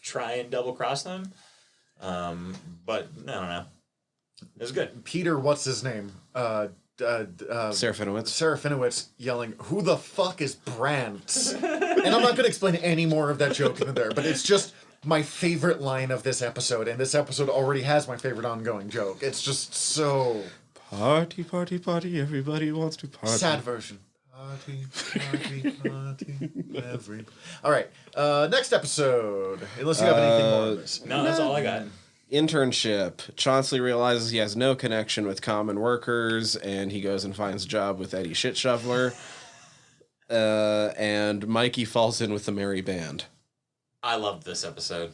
try and double cross them. But I don't know. It was good. Peter, what's his name? Serafinowicz. Serafinowicz yelling, "Who the fuck is Brandt?" And I'm not going to explain any more of that joke than there, but it's just my favorite line of this episode, and this episode already has my favorite ongoing joke. It's just so... Party, party, party, everybody wants to party. Sad version. Party, party, party, every... All right, next episode. Unless you have anything more on this. No, that's all I got. Internship. Chauncey realizes he has no connection with common workers, and he goes and finds a job with Eddie Shit Shoveler. And Mikey falls in with the merry band. I loved this episode.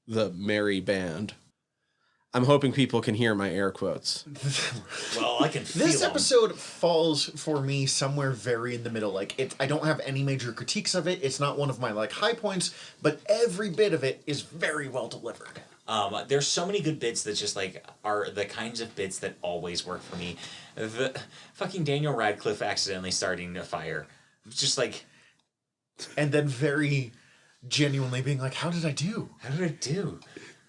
The merry band. I'm hoping people can hear my air quotes. Well, I can feel This 'em. episode falls for me somewhere very in the middle. Like, I don't have any major critiques of it. It's not one of my like high points, but every bit of it is very well delivered. There's so many good bits that just like are the kinds of bits that always work for me. The fucking Daniel Radcliffe accidentally starting a fire, just like, And then very genuinely being like, how did I do? how did I do?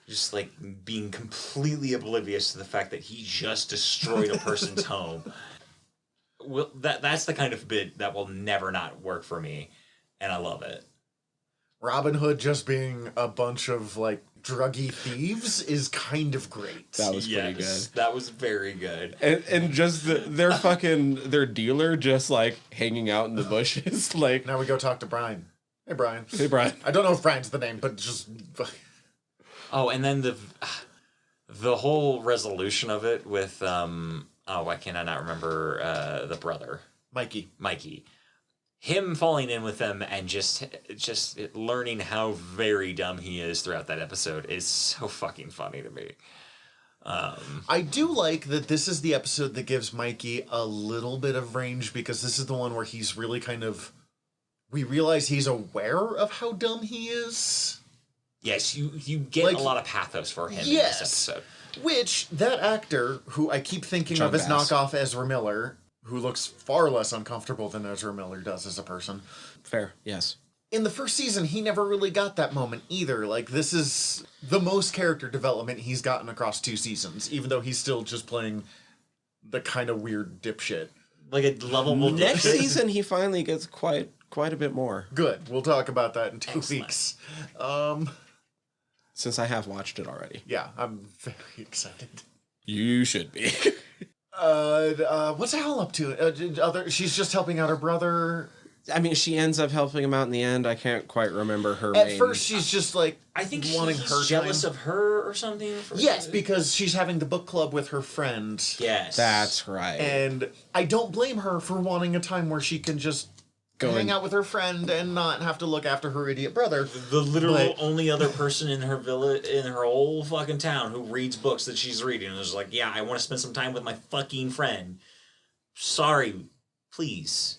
Just like being completely oblivious to the fact that he just destroyed a person's home. Well, that's the kind of bit that will never not work for me, and I love it. Robin Hood just being a bunch of like druggy thieves is kind of great. That was pretty good. That was very good. And just their dealer just like hanging out in the bushes. Like, Now we go talk to Brian. Hey, Brian. hey, Brian. I don't know if Brian's the name, but just... Oh, and then the whole resolution of it with why can I not remember the brother? Mikey. Him falling in with them and just learning how very dumb he is throughout that episode is so fucking funny to me. I do like that this is the episode that gives Mikey a little bit of range, because this is the one where he's really kind of... We realize he's aware of how dumb he is. Yes, you get Like, a lot of pathos for him in yes. this episode. Which, that actor, who I keep thinking John of as Bass. knockoff Ezra Miller, who looks far less uncomfortable than Ezra Miller does as a person. Fair, yes. In the first season, he never really got that moment either. Like, this is the most character development he's gotten across 2 seasons, even though he's still just playing the kind of weird dipshit. Like a lovable Next dipshit. season, he finally gets quite a bit more. Good. We'll talk about that in 2 Excellent. weeks. since I have watched it already. Yeah, I'm very excited. You should be. What's Hal up to? She's just helping out her brother. I mean, she ends up helping him out in the end. I can't quite remember her At main... first, she's just like I think wanting he's her jealous time. of her or something. Yes, because she's having the book club with her friend. Yes. That's right. And I don't blame her for wanting a time where she can just hang out with her friend and not have to look after her idiot brother. The literal But- only other person in her village, in her whole fucking town, who reads books that she's reading, and is like, yeah, I want to spend some time with my fucking friend. Sorry, please,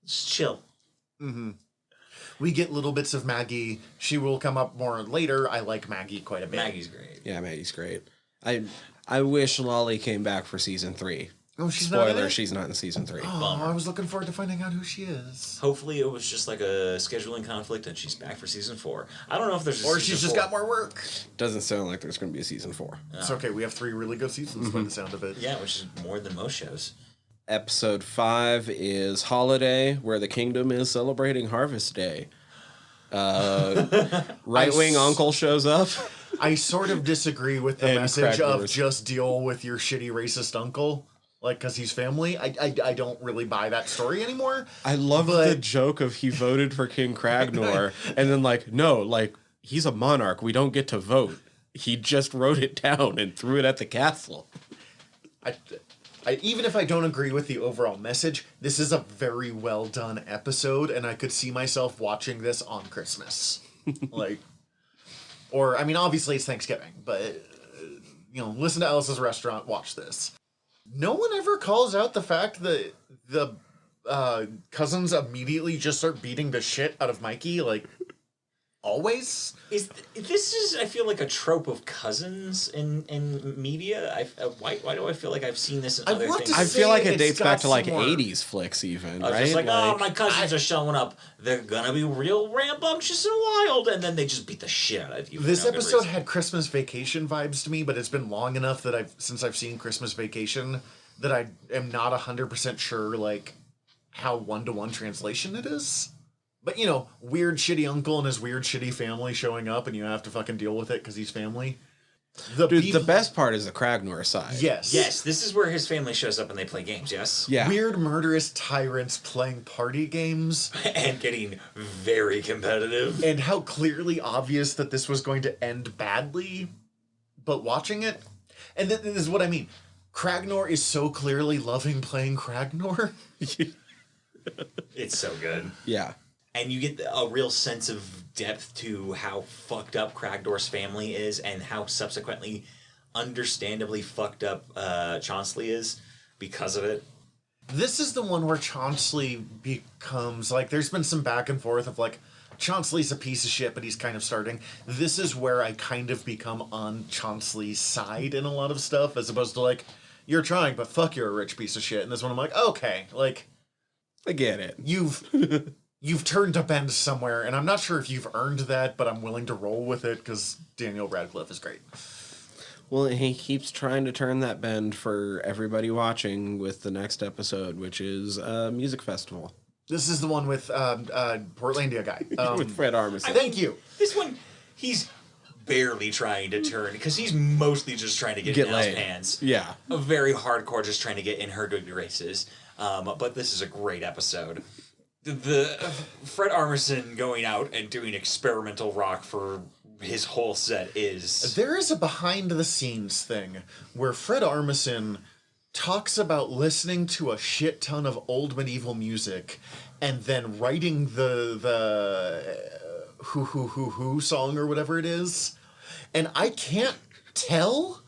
just chill. We get little bits of Maggie. She will come up more later. I like Maggie quite a bit. Maggie's great. Yeah, Maggie's great. I wish Lolly came back for season 3. Oh, she's not in Spoiler, it? she's not in season 3. Oh, I was looking forward to finding out who she is. Hopefully, it was just like a scheduling conflict, and she's back for season 4. I don't know if there's a Or season she's just 4. got more work. Doesn't sound like there's going to be a season 4. It's okay. We have 3 really good seasons by the sound of it. Yeah, which is more than most shows. Episode 5 is Holiday, where the kingdom is celebrating Harvest Day. Right-wing uncle shows up. I sort of disagree with the And message Craig of Norris. just deal with your shitty racist uncle. Like, because he's family. I don't really buy that story anymore. I love But- the joke of he voted for King Cragnor, and then no, he's a monarch. We don't get to vote. He just wrote it down and threw it at the castle. Even if I don't agree with the overall message, this is a very well done episode, and I could see myself watching this on Christmas. Or, I mean, obviously it's Thanksgiving, but, listen to Alice's Restaurant, watch this. No one ever calls out the fact that the cousins immediately just start beating the shit out of Mikey, always. This is I feel like a trope of cousins in media. Why do I feel like I've seen this in I other want to things? I feel like it it's dates got back to some more- 80s flicks even, I was right? just like, oh, my cousins are showing up. They're gonna be real rambunctious and wild, and then they just beat the shit out of you. for This no good episode reason. had Christmas Vacation vibes to me, but it's been long enough that since I've seen Christmas Vacation that I am not 100% sure how one-to-one translation it is. But weird shitty uncle and his weird shitty family showing up, and you have to fucking deal with it because he's family. Dude, the best part is the Cragnor side. Yes. Yes, this is where his family shows up and they play games. Yes. Yeah. Weird murderous tyrants playing party games, And getting very competitive. and how clearly obvious that this was going to end badly. But watching it, and this is what I mean. Cragnor is so clearly loving playing Cragnor. It's so good. Yeah. And you get a real sense of depth to how fucked up Cragdor's family is and how subsequently understandably fucked up Chauncey is because of it. This is the one where Chauncey becomes there's been some back and forth of Chauncey's a piece of shit, but he's kind of starting. This is where I kind of become on Chauncey's side in a lot of stuff, as opposed to you're trying, but fuck, you're a rich piece of shit. And this one I'm like, okay, I get it. you've turned a bend somewhere, and I'm not sure if you've earned that, but I'm willing to roll with it because Daniel Radcliffe is great. Well, he keeps trying to turn that bend for everybody watching with the next episode, which is a music festival. This is the one with Portlandia guy. with Fred Armisen. Thank you. This one, he's barely trying to turn because he's mostly just trying to get Get in Nell's laid. pants. Yeah. Very hardcore, just trying to get in her good graces. But this is a great episode. The Fred Armisen going out and doing experimental rock for his whole set is There is a behind the scenes thing where Fred Armisen talks about listening to a shit ton of old medieval music and then writing the who song or whatever it is. And I can't tell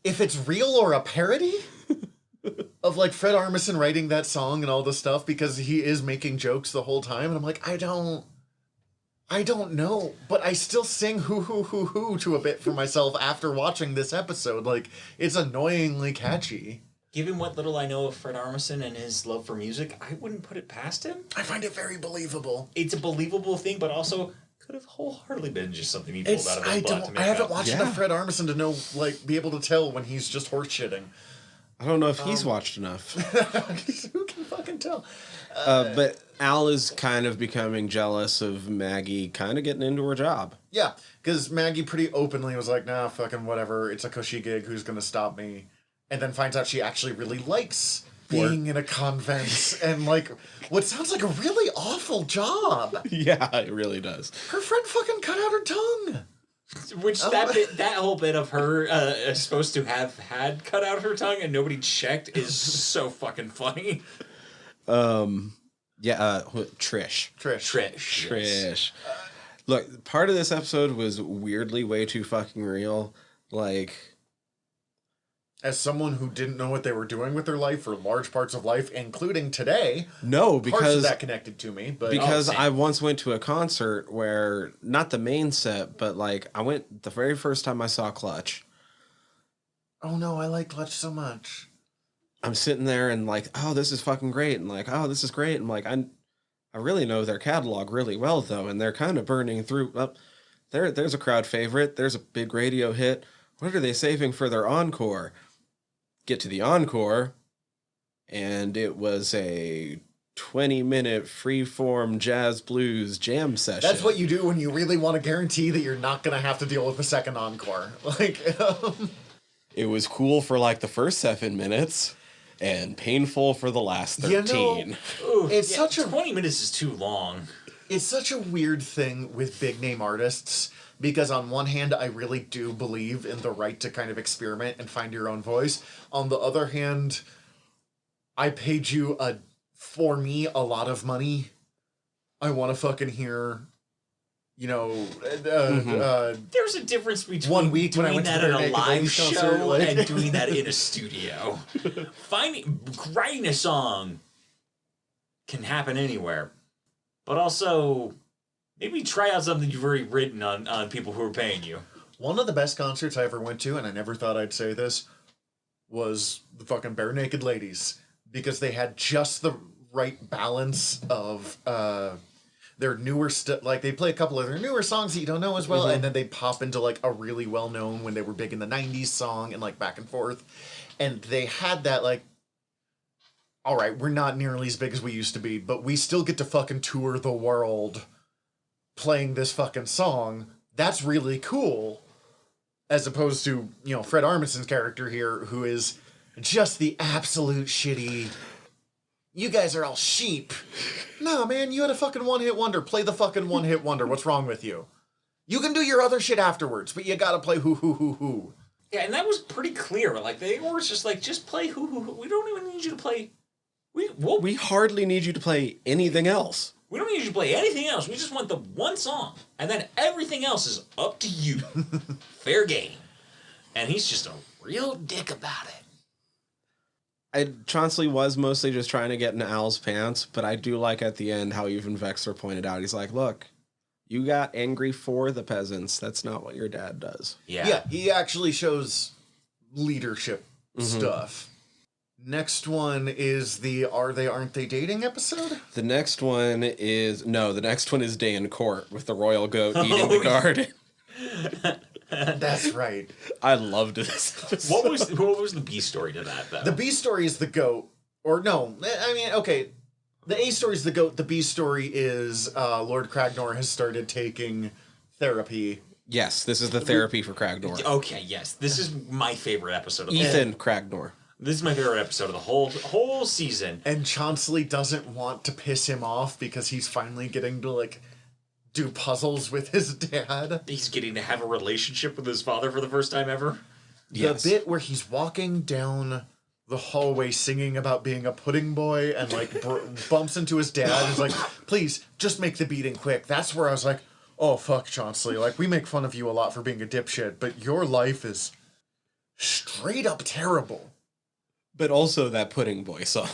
if it's real or a parody of Fred Armisen writing that song and all the stuff, because he is making jokes the whole time, and I'm like, I don't know, but I still sing hoo to a bit for myself after watching this episode. It's annoyingly catchy. given what little I know of Fred Armisen and his love for music, I wouldn't put it past him. I find it very believable. It's a believable thing, but also could have wholeheartedly been just something he pulled out of his butt to make I haven't up. watched enough Fred Armisen to know, be able to tell when he's just horse shitting. I don't know if he's watched enough. Who can fucking tell? But Al is kind of becoming jealous of Maggie kind of getting into her job. Yeah, because Maggie pretty openly was like, nah, fucking whatever, it's a cushy gig, who's gonna stop me? And then finds out she actually really likes being in a convent and, like, what sounds like a really awful job. Yeah, it really does. Her friend fucking cut out her tongue. Which that whole bit of her is supposed to have had cut out her tongue and nobody checked is so fucking funny. Yeah, Trish. Trish. Look, part of this episode was weirdly way too fucking real. Like, As someone who didn't know what they were doing with their life for large parts of life, including today, no, parts of because that connected to me. But because same. I once went to a concert where, not the main set, but like I went the very first time I saw Clutch. oh no, I like Clutch so much. I'm sitting there and like, oh, this is fucking great, and like, oh, this is great, and like, I really know their catalog really well though, and they're kind of burning through. There's a crowd favorite. There's a big radio hit. What are they saving for their encore? Get to the encore, and it was a 20-minute free-form jazz blues jam session. That's what you do when you really want to guarantee that you're not going to have to deal with the second encore. Like, It was cool for like the first 7 minutes, and painful for the last 13. Ooh, It's such a- 20 minutes is too long. it's such a weird thing with big name artists because on one hand I really do believe in the right to kind of experiment and find your own voice. On the other hand, I paid you for me a lot of money. I want to fucking hear, you know, There's a difference between 1 week when I doing went to that the at a Naked live Ladies show concert, like- and doing that in a studio. Writing a song can happen anywhere, but also maybe try out something you've already written on people who are paying you. One of the best concerts I ever went to, and I never thought I'd say this, was the fucking Bare Naked Ladies. Because they had just the right balance of their newer stuff. Like, they play a couple of their newer songs that you don't know as well, and then they pop into, like, a really well-known when they were big in the 90s song, and, like, back and forth. And they had that, like, all right, we're not nearly as big as we used to be, but we still get to fucking tour the world playing this fucking song. That's really cool. As opposed to, you know, Fred Armisen's character here, who is just the absolute shitty, you guys are all sheep. No, man, you had a fucking one-hit wonder. Play the fucking one-hit wonder. What's wrong with you? You can do your other shit afterwards, but you gotta play who. Yeah, and that was pretty clear. Like, they were just like, just play who. We don't even need you to play. We hardly need you to play anything else. We don't need you to play anything else. We just want the one song. And then everything else is up to you. Fair game. And he's just a real dick about it. Chauncey was mostly just trying to get in Al's pants, but I do like at the end how even Vexler pointed out. He's like, look, you got angry for the peasants. That's not what your dad does. Yeah, he actually shows leadership stuff. Next one is the Are They Aren't They Dating episode? The next one is Day in Court with the royal goat eating the garden. That's right. I loved this episode. What was the B story to that, though? The B story is the goat. Or no, I mean, okay. The A story is the goat. The B story is Lord Cragnor has started taking therapy. Yes, this is the therapy for Cragnor. Okay, yes. This is my favorite episode of the Ethan Cragnor. This is my favorite episode of the whole season. And Chauncey doesn't want to piss him off because he's finally getting to, like, do puzzles with his dad. He's getting to have a relationship with his father for the first time ever. Yes. The bit where he's walking down the hallway singing about being a pudding boy and, like, bumps into his dad and is like, please, just make the beating quick. That's where I was like, oh, fuck, Chauncey. Like, we make fun of you a lot for being a dipshit, but your life is straight up terrible. But also that pudding boy song.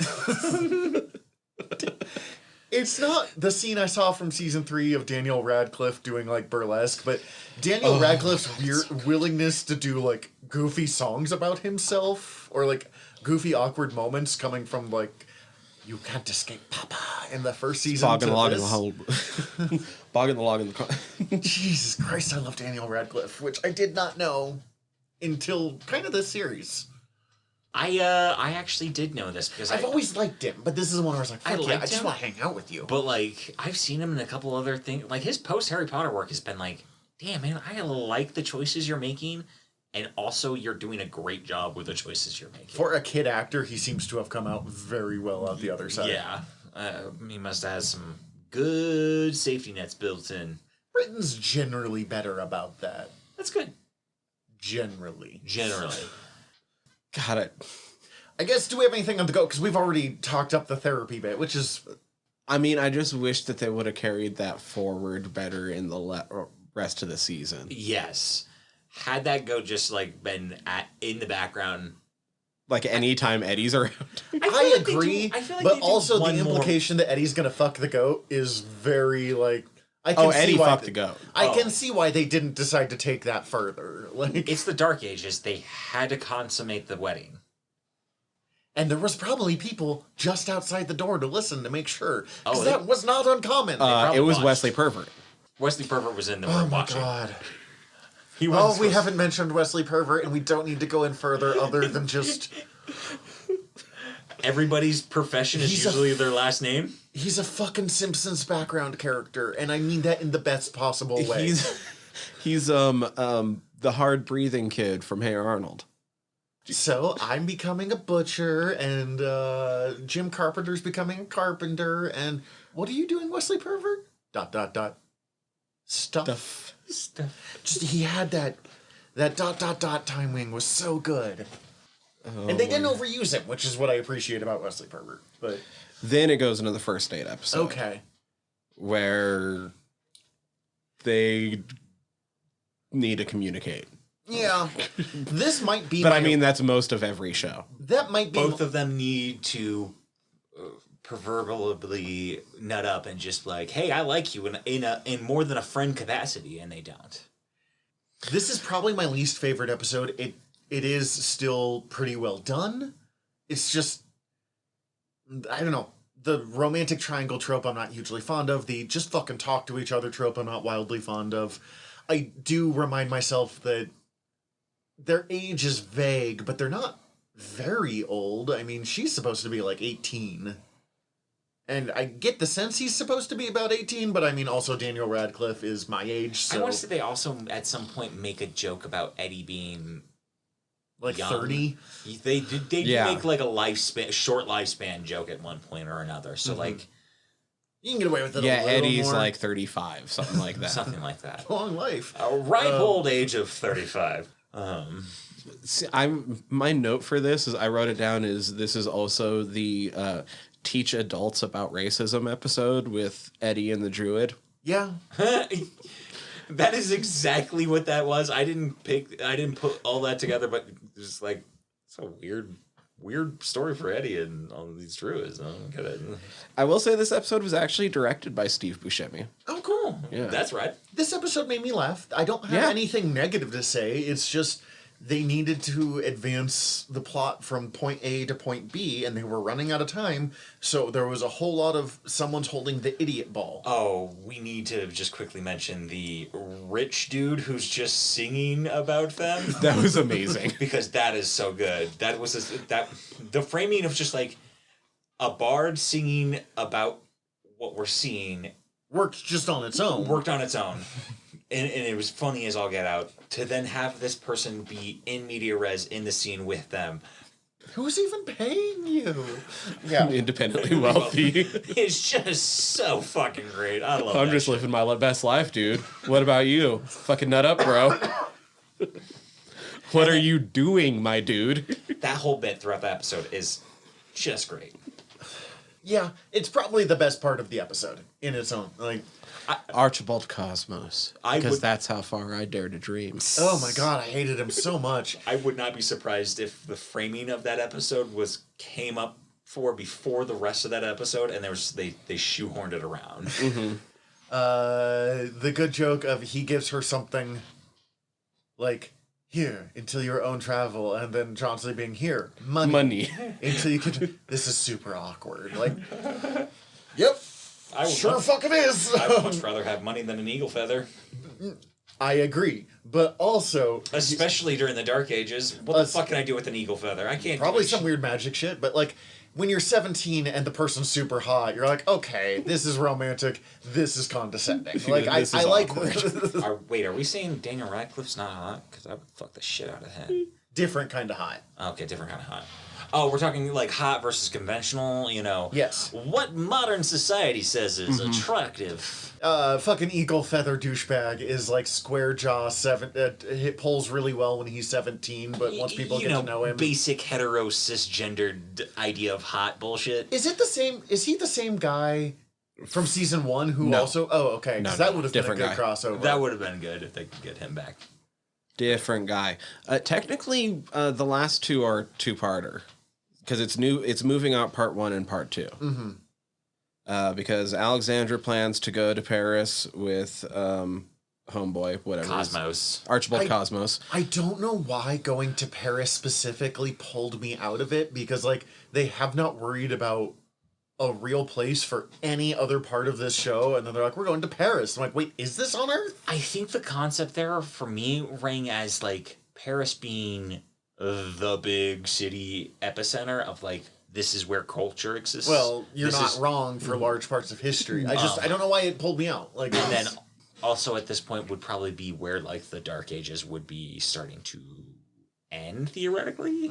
It's not the scene I saw from season 3 of Daniel Radcliffe doing, like, burlesque, but Daniel Radcliffe's willingness to do, like, goofy songs about himself, or, like, goofy, awkward moments coming from, like, you can't escape Papa in the first season. Bogging the log in the hole. Bogging the log in the... Jesus Christ, I love Daniel Radcliffe, which I did not know until kind of this series. I actually did know this because I've always liked him, but this is one where I was like, fuck yeah, I liked just him. want to hang out with you. But like, I've seen him in a couple other things. Like his post Harry Potter work has been like, damn man, I like the choices you're making, and also you're doing a great job with the choices you're making. For a kid actor, he seems to have come out very well out the other side. Yeah, he must have had some good safety nets built in. Britain's generally better about that. That's good. Generally. Got it. I guess, do we have anything on the go? Because we've already talked up the therapy bit, which is... I mean, I just wish that they would have carried that forward better in the rest of the season. Yes. Had that go just like been in the background. Like anytime Eddie's around. I agree, I feel like but they do also one the more- implication that Eddie's gonna fuck the goat is very, like... I can Oh, see Eddie why fucked the goat. I Oh. can see why they didn't decide to take that further. Like, It's the Dark Ages. They had to consummate the wedding. and there was probably people just outside the door to listen to make sure. Because Oh, that was not uncommon. probably It was watched. Wesley Pervert. Wesley Pervert was in the Oh room my watching. god. He Oh, was we haven't mentioned Wesley Pervert, and we don't need to go in further other than just... Everybody's profession is He's a- usually their last name. He's a fucking Simpsons background character, and I mean that in the best possible way. He's the hard breathing kid from Hey Arnold. So I'm becoming a butcher, and Jim Carpenter's becoming a carpenter, and what are you doing, Wesley Pervert? ... Stuff. Just he had that ... timing was so good, and they didn't overuse him, which is what I appreciate about Wesley Pervert. But Then it goes into the first date episode. okay, Where they need to communicate. yeah, this might be. But my, I mean, that's most of every show. that might be Both of them need to proverbially nut up and just like, hey, I like you in more than a friend capacity, and they don't. This is probably my least favorite episode. It is still pretty well done. It's just, I don't know, the romantic triangle trope I'm not hugely fond of. The just fucking talk to each other trope I'm not wildly fond of. I do remind myself that their age is vague, but they're not very old. I mean, she's supposed to be like 18. And I get the sense he's supposed to be about 18, but I mean, also Daniel Radcliffe is my age, so... I want to say they also at some point make a joke about Eddie being like young. 30. They did Yeah. make like a short lifespan joke at one point or another. So like You can get away with it Yeah, a little Eddie's more. like 35, something like that. something like that. Long life. A ripe old age of 35. See, my note for this is I wrote it down is this is also the teach adults about racism episode with Eddie and the Druid. Yeah. That is exactly what that was. I didn't put all that together, but just like it's a weird story for Eddie and all of these druids. I don't get it. I will say this episode was actually directed by Steve Buscemi. Oh, cool. Yeah. That's right. This episode made me laugh. I don't have Yeah. anything negative to say. It's just they needed to advance the plot from point A to point B, and they were running out of time. So there was a whole lot of someone's holding the idiot ball. Oh, we need to just quickly mention the rich dude who's just singing about them. That was amazing. Because that is so good. That was the framing of just like a bard singing about what we're seeing Worked just on its own. worked on its own. And it was funny as all get out. To then have this person be in media res in the scene with them. Who's even paying you? Yeah. Independently wealthy. It's just so fucking great. I love I'm that just shit. living my best life, dude. What about you? Fucking nut up, bro. What are you doing, my dude? That whole bit throughout the episode is just great. Yeah, it's probably the best part of the episode in its own. Like, Archibald Cosmos. I Because would- that's how far I dare to dream. oh my god, I hated him so much. I would not be surprised if the framing of that episode came up before the rest of that episode, and they shoehorned it around. The good joke of he gives her something like, here, until your own travel, and then Johnson being here, money. Until you could... This is super awkward. Like, yep, I would sure much, fucking is. I would much rather have money than an eagle feather. I agree, but also Especially during the Dark Ages. What the fuck can I do with an eagle feather? I can't. probably do some weird magic shit. But like when you're 17 and the person's super hot, you're like, okay, this is romantic. This is condescending. Like This is I like Wait, are we saying Daniel Radcliffe's not hot? Because I would fuck the shit out of him. different kind of hot. Okay, different kind of hot. Oh, we're talking like hot versus conventional, you know. Yes. What modern society says is attractive. Fucking eagle feather douchebag is like square jaw it pulls really well when he's 17, but once people you get to know him, basic hetero cisgendered idea of hot bullshit. is he the same guy from season 1 who No. also? Oh, okay, because No, that would have been a different good guy. crossover. That would have been good if they could get him back. Different guy. Technically, the last two are two-parter because it's new. It's moving out part 1 and part 2. Mm-hmm. Because Alexandra plans to go to Paris with homeboy, whatever. Cosmos. Archibald Cosmos. I don't know why going to Paris specifically pulled me out of it, because like they have not worried about a real place for any other part of this show, and then they're like, we're going to Paris. I'm like, wait, is this on Earth? I think the concept there for me rang as like Paris being the big city epicenter of like this is where culture exists. Well, you're This not is- wrong for large parts of history. I don't know why it pulled me out. Like, And then also at this point would probably be where like the Dark Ages would be starting to end theoretically.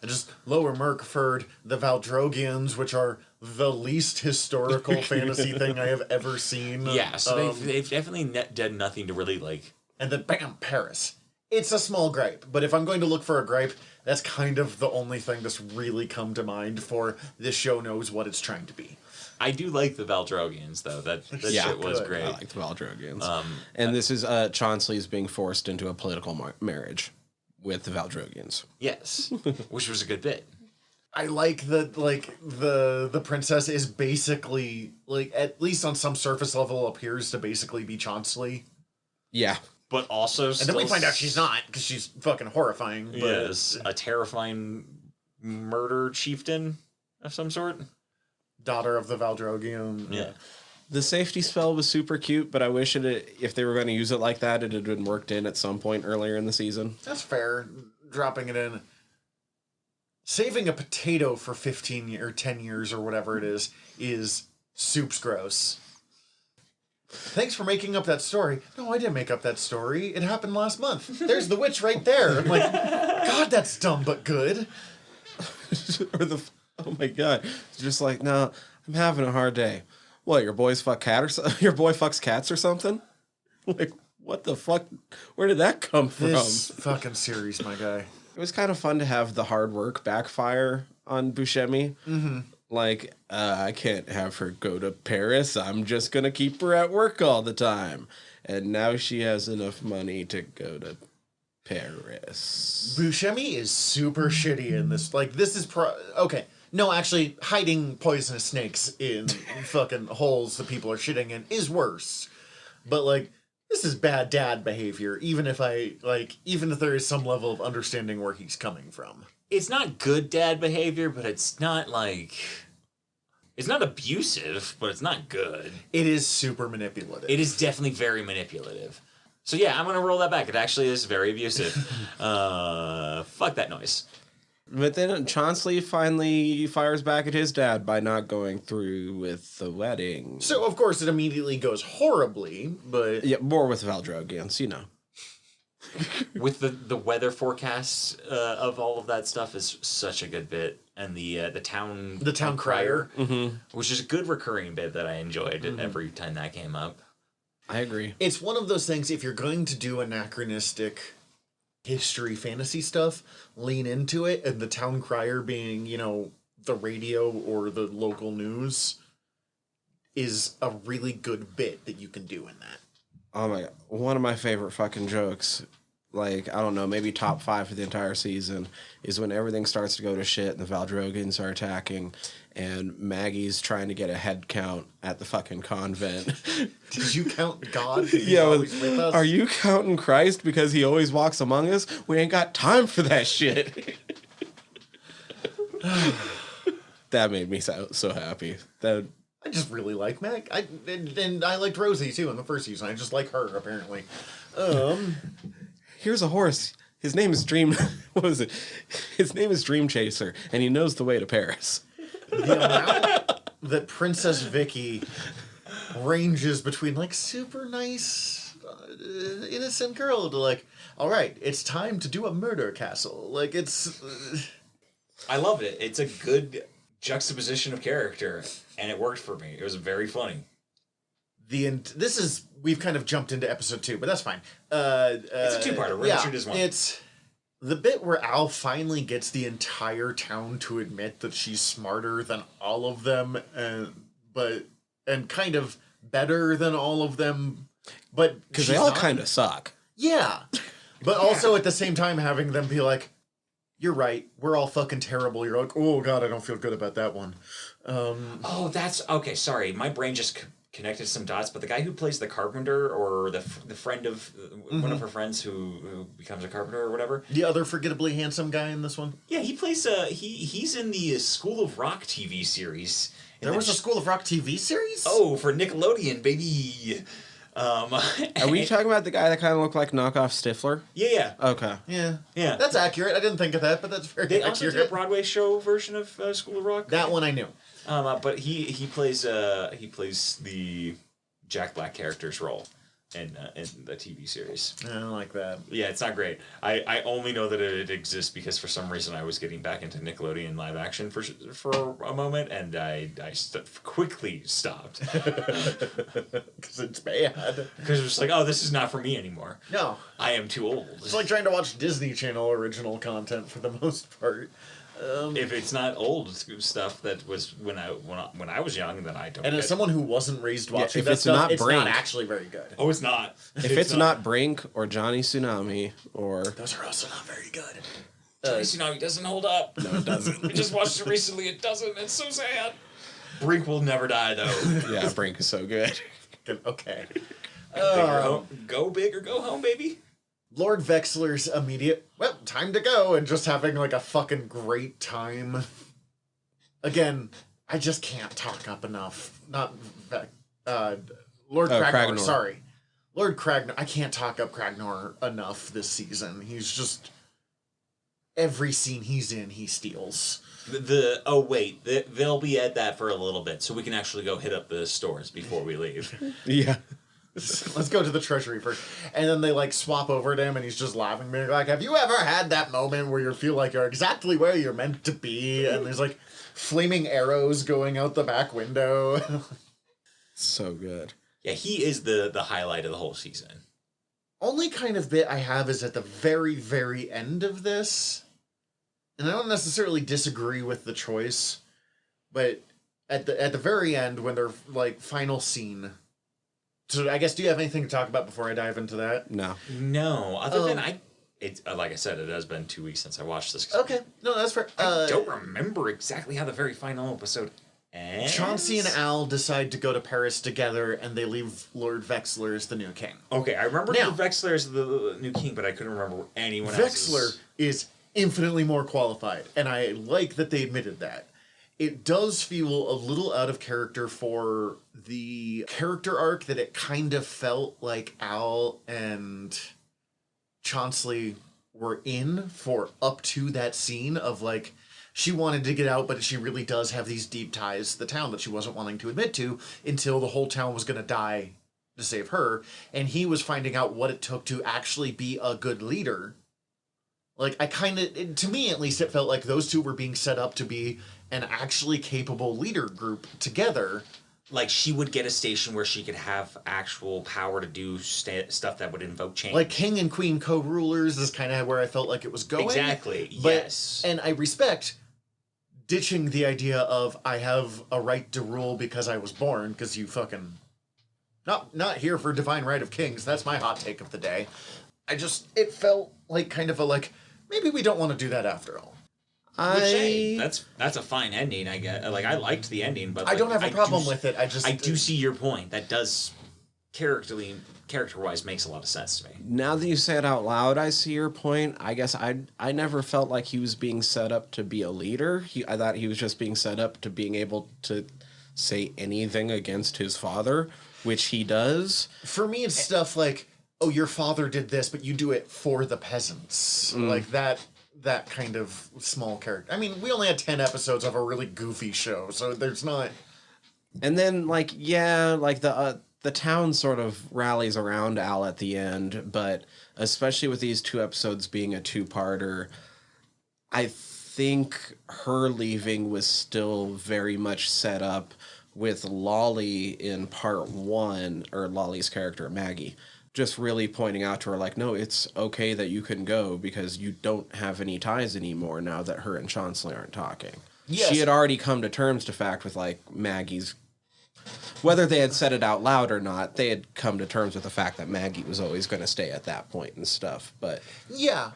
just Lower Mirkford, the Valdrogians, which are the least historical fantasy thing I have ever seen. Yeah, so they've definitely done nothing to really like. And then bam, Paris. It's a small gripe, but if I'm going to look for a gripe, that's kind of the only thing that's really come to mind for this show knows what it's trying to be. I do like the Valdrogians though. That Yeah, shit was good. great. I like the Valdrogians. And this is Chauncey's being forced into a political marriage with the Valdrogians. Yes, which was a good bit. I like that, like, the princess is basically, like, at least on some surface level, appears to basically be Chauncey. Yeah. But also, And then we find out she's not, because she's fucking horrifying. But Yes, a terrifying murder chieftain of some sort. daughter of the Valdrogian. Yeah. The safety spell was super cute, but I wish if they were going to use it like that, it had been worked in at some point earlier in the season. That's fair. Dropping it in. Saving a potato for 15 or 10 years or whatever it is soup's gross. Thanks for making up that story. No, I didn't make up that story. It happened last month. There's the witch right there. I'm like, God, that's dumb but good. Oh my god! It's just like, no, I'm having a hard day. What? Your boy fucks cats or something? Like, what the fuck? Where did that come from? This fucking series, my guy. It was kind of fun to have the hard work backfire on Buscemi. Mm-hmm. Like, I can't have her go to Paris. I'm just gonna keep her at work all the time. And now she has enough money to go to Paris. Buscemi is super shitty in this. Like, this is okay. No, actually, hiding poisonous snakes in fucking holes that people are shitting in is worse. But, like, this is bad dad behavior, even if there is some level of understanding where he's coming from. It's not good dad behavior, but it's not like. It's not abusive, but it's not good. It is super manipulative. It is definitely very manipulative. So yeah, I'm gonna roll that back. It actually is very abusive. Fuck that noise. But then Chauncey finally fires back at his dad by not going through with the wedding. So, of course, it immediately goes horribly, but... Yeah, more with Valdrogians, you know. With the weather forecasts of all of that stuff is such a good bit, and the town crier, which is a good recurring bit that I enjoyed every time that came up. I agree. It's one of those things, if you're going to do anachronistic history fantasy stuff, lean into it, and the town crier being, you know, the radio or the local news is a really good bit that you can do in that. Oh my god. One of my favorite fucking jokes, like, I don't know, maybe top 5 for the entire season, is when everything starts to go to shit and the Valdrogians are attacking and Maggie's trying to get a head count at the fucking convent. Did you count God? 'Cause he's Yeah, always with us? are you counting Christ because he always walks among us? We ain't got time for that shit. That made me so happy. That I just really like Meg. And I liked Rosie too in the first season. I just like her apparently. Here's a horse. His name is Dream. What was it? His name is Dream Chaser, and he knows the way to Paris. The amount that Princess Vicky ranges between like super nice, innocent girl to like, all right, it's time to do a murder castle. Like it's. I loved it. It's a good juxtaposition of character, and it worked for me. It was very funny. We've kind of jumped into episode 2, but that's fine. It's a two-parter. We're gonna treat it as one. It's the bit where Al finally gets the entire town to admit that she's smarter than all of them, and kind of better than all of them, but Because they all kind of suck. yeah. But also at the same time having them be like, "You're right. We're all fucking terrible." You're like, "Oh God, I don't feel good about that one." Oh, that's okay. Sorry, my brain just connected some dots. But the guy who plays the carpenter, or the friend of one of her friends who becomes a carpenter or whatever. The other forgettably handsome guy in this one. Yeah, he plays. He's in the School of Rock TV series. There was a School of Rock TV series. Oh, for Nickelodeon, baby. Are we talking about the guy that kind of looked like knockoff Stifler? Yeah. Okay. Yeah. Yeah. That's accurate. I didn't think of that, but that's very They accurate. also did a Broadway show version of School of Rock. That one I knew. But he plays the Jack Black character's role in the TV series. I don't like that. Yeah, it's not great. I only know that it exists because for some reason I was getting back into Nickelodeon live action for a moment, and I quickly stopped Because it's bad. because it was like, oh, this is not for me anymore. No. I am too old. It's like trying to watch Disney Channel original content for the most part. If it's not old stuff that was when I was young, then I don't. And as someone who wasn't raised watching if that it's stuff, not it's Brink. not actually very good. Oh, it's not. If it's not Brink or Johnny Tsunami or Those are also not very good. Tsunami doesn't hold up. No, it doesn't. I just watched it recently. It doesn't. It's so sad. Brink will never die, though. yeah, Brink is so good. Okay. Go big or go home, baby. Lord Vexler's immediate, well, time to go, and just having like a fucking great time. Again, I just can't talk up enough. Not Lord Kragnor, sorry. Lord Kragnor, I can't talk up Kragnor enough this season. He's just, every scene he's in, he steals. They'll be at that for a little bit, so we can actually go hit up the stores before we leave. Yeah. Let's go to the treasury first. And then they like swap over to him and he's just laughing. Being like, have you ever had that moment where you feel like you're exactly where you're meant to be? And there's like flaming arrows going out the back window. So good. Yeah, he is the highlight of the whole season. Only kind of bit I have is at the very, very end of this. And I don't necessarily disagree with the choice. But at the very end, when they're like final scene. So I guess, do you have anything to talk about before I dive into that? No. No, other than it's like I said, it has been 2 weeks since I watched this. Okay, no, that's fair. I don't remember exactly how the very final episode ends. Chauncey and Al decide to go to Paris together, and they leave Lord Vexler as the new king. Okay, I remember Now- Vexler as the new king, but I couldn't remember anyone else's. Vexler is infinitely more qualified, and I like that they admitted that. It does feel a little out of character for the character arc that it kind of felt like Al and Chauncey were in for up to that scene of like, she wanted to get out, but she really does have these deep ties to the town that she wasn't wanting to admit to until the whole town was going to die to save her. And he was finding out what it took to actually be a good leader. Like, to me at least, it felt like those two were being set up to be an actually capable leader group together. Like, she would get a station where she could have actual power to do stuff that would invoke change. Like, king and queen co-rulers is kind of where I felt like it was going. Exactly, But, yes. And I respect ditching the idea of, I have a right to rule because I was born, because you fucking... Not here for divine right of kings. That's my hot take of the day. It felt like kind of a like, maybe we don't want to do that after all. That's a fine ending, I guess. Like, I liked the ending, but I don't have a problem with it. I do see your point. That does character-wise makes a lot of sense to me. Now that you say it out loud, I see your point. I guess I never felt like he was being set up to be a leader. I thought he was just being set up to being able to say anything against his father, which he does. For me, it's stuff like, oh, your father did this, but you do it for the peasants. Like that kind of small character. I mean, we only had 10 episodes of a really goofy show, so there's not... And then, like, yeah, like the town sort of rallies around Al at the end, but especially with these 2 episodes being a 2-parter, I think her leaving was still very much set up with Lolly in part 1, or Lolly's character, Maggie, just really pointing out to her, like, no, it's okay that you can go because you don't have any ties anymore now that her and Chauncey aren't talking. Yes. She had already come to terms, to fact, with, like, Maggie's... Whether they had said it out loud or not, they had come to terms with the fact that Maggie was always going to stay at that point and stuff, but... Yeah.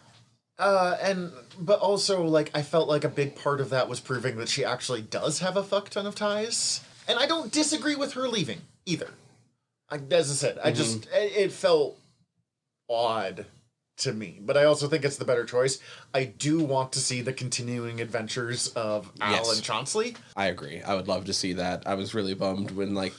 But also, like, I felt like a big part of that was proving that she actually does have a fuck ton of ties. And I don't disagree with her leaving, either. As I said, I just... It felt odd to me. But I also think it's the better choice. I do want to see the continuing adventures of Al and Chauncey. I agree. I would love to see that. I was really bummed when, like,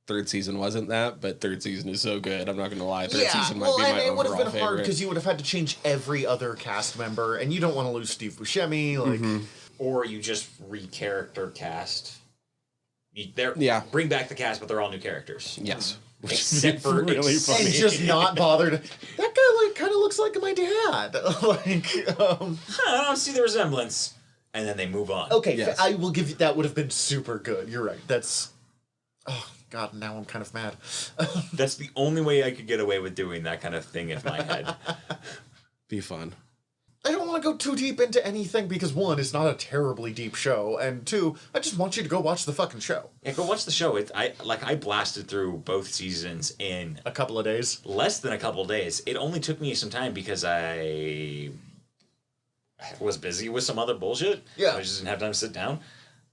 3rd season wasn't that, but 3rd season is so good. I'm not going to lie. 3rd season might be my overall favorite. It would have been hard because you would have had to change every other cast member, and you don't want to lose Steve Buscemi. Like, Or you just re-character cast. Bring back the cast, but they're all new characters. Yes. Except for really funny. And just not bothered. That guy, like, kind of looks like my dad. I don't see the resemblance. And then they move on. Okay, Yes. I will give you... That would have been super good. You're right. That's... Oh, God, now I'm kind of mad. That's the only way I could get away with doing that kind of thing in my head. Be fun. I don't want to go too deep into anything because, 1, it's not a terribly deep show, and 2, I just want you to go watch the fucking show. Yeah, go watch the show. I blasted through both seasons in A couple of days. less than a couple days. It only took me some time because I was busy with some other bullshit. Yeah. I just didn't have time to sit down.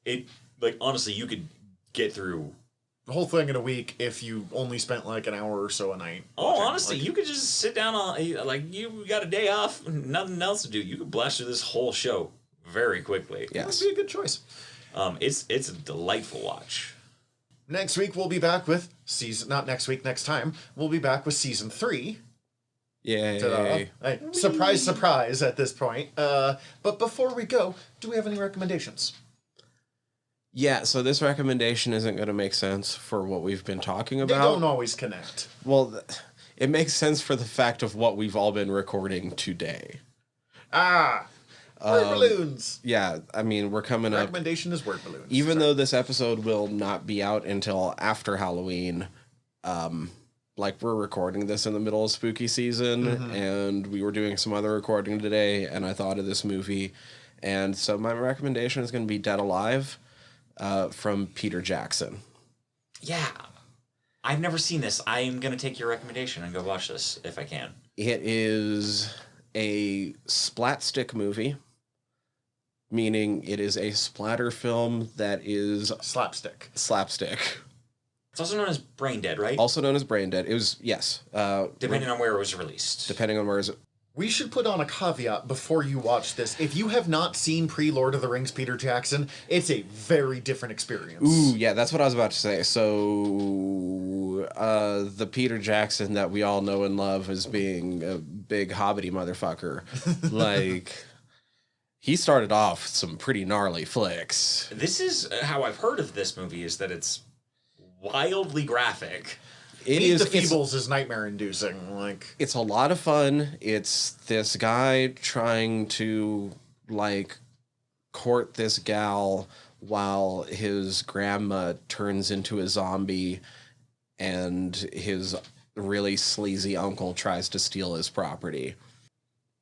It, like, honestly, you could get through... The whole thing in a week if you only spent, like, an hour or so a night. Oh, watching. honestly, Like, you could just sit down on, like, you got a day off, nothing else to do. You could blast through this whole show very quickly. Yes. That'd be a good choice. It's a delightful watch. Next week, we'll be back with season... Not next week, next time. We'll be back with season 3. Yay. Ta-da. Hey, surprise, surprise at this point. But before we go, do we have any recommendations? Yeah, so this recommendation isn't going to make sense for what we've been talking They about. don't always connect. Well, it makes sense for the fact of what we've all been recording today. Word balloons. Yeah, I mean, we're coming up... Recommendation is word balloons. Even though this episode will not be out until after Halloween, like, we're recording this in the middle of spooky season, and we were doing some other recording today, and I thought of this movie. And so my recommendation is going to be Dead Alive from Peter Jackson. Yeah. I've never seen this. I'm going to take your recommendation and go watch this if I can. It is a splatstick movie, meaning it is a splatter film that is slapstick. Slapstick. It's also known as Brain Dead, right? Also known as Brain Dead. It was, yes. Depending on where it was released. Depending on where it's... We should put on a caveat before you watch this. If you have not seen pre-Lord of the Rings Peter Jackson, it's a very different experience. Ooh, yeah, that's what I was about to say. So, the Peter Jackson that we all know and love as being a big hobbity motherfucker, like, he started off some pretty gnarly flicks. This is how I've heard of this movie, is that it's wildly graphic. Meet the Feebles is nightmare-inducing. Like, it's a lot of fun. It's this guy trying to, like, court this gal while his grandma turns into a zombie and his really sleazy uncle tries to steal his property.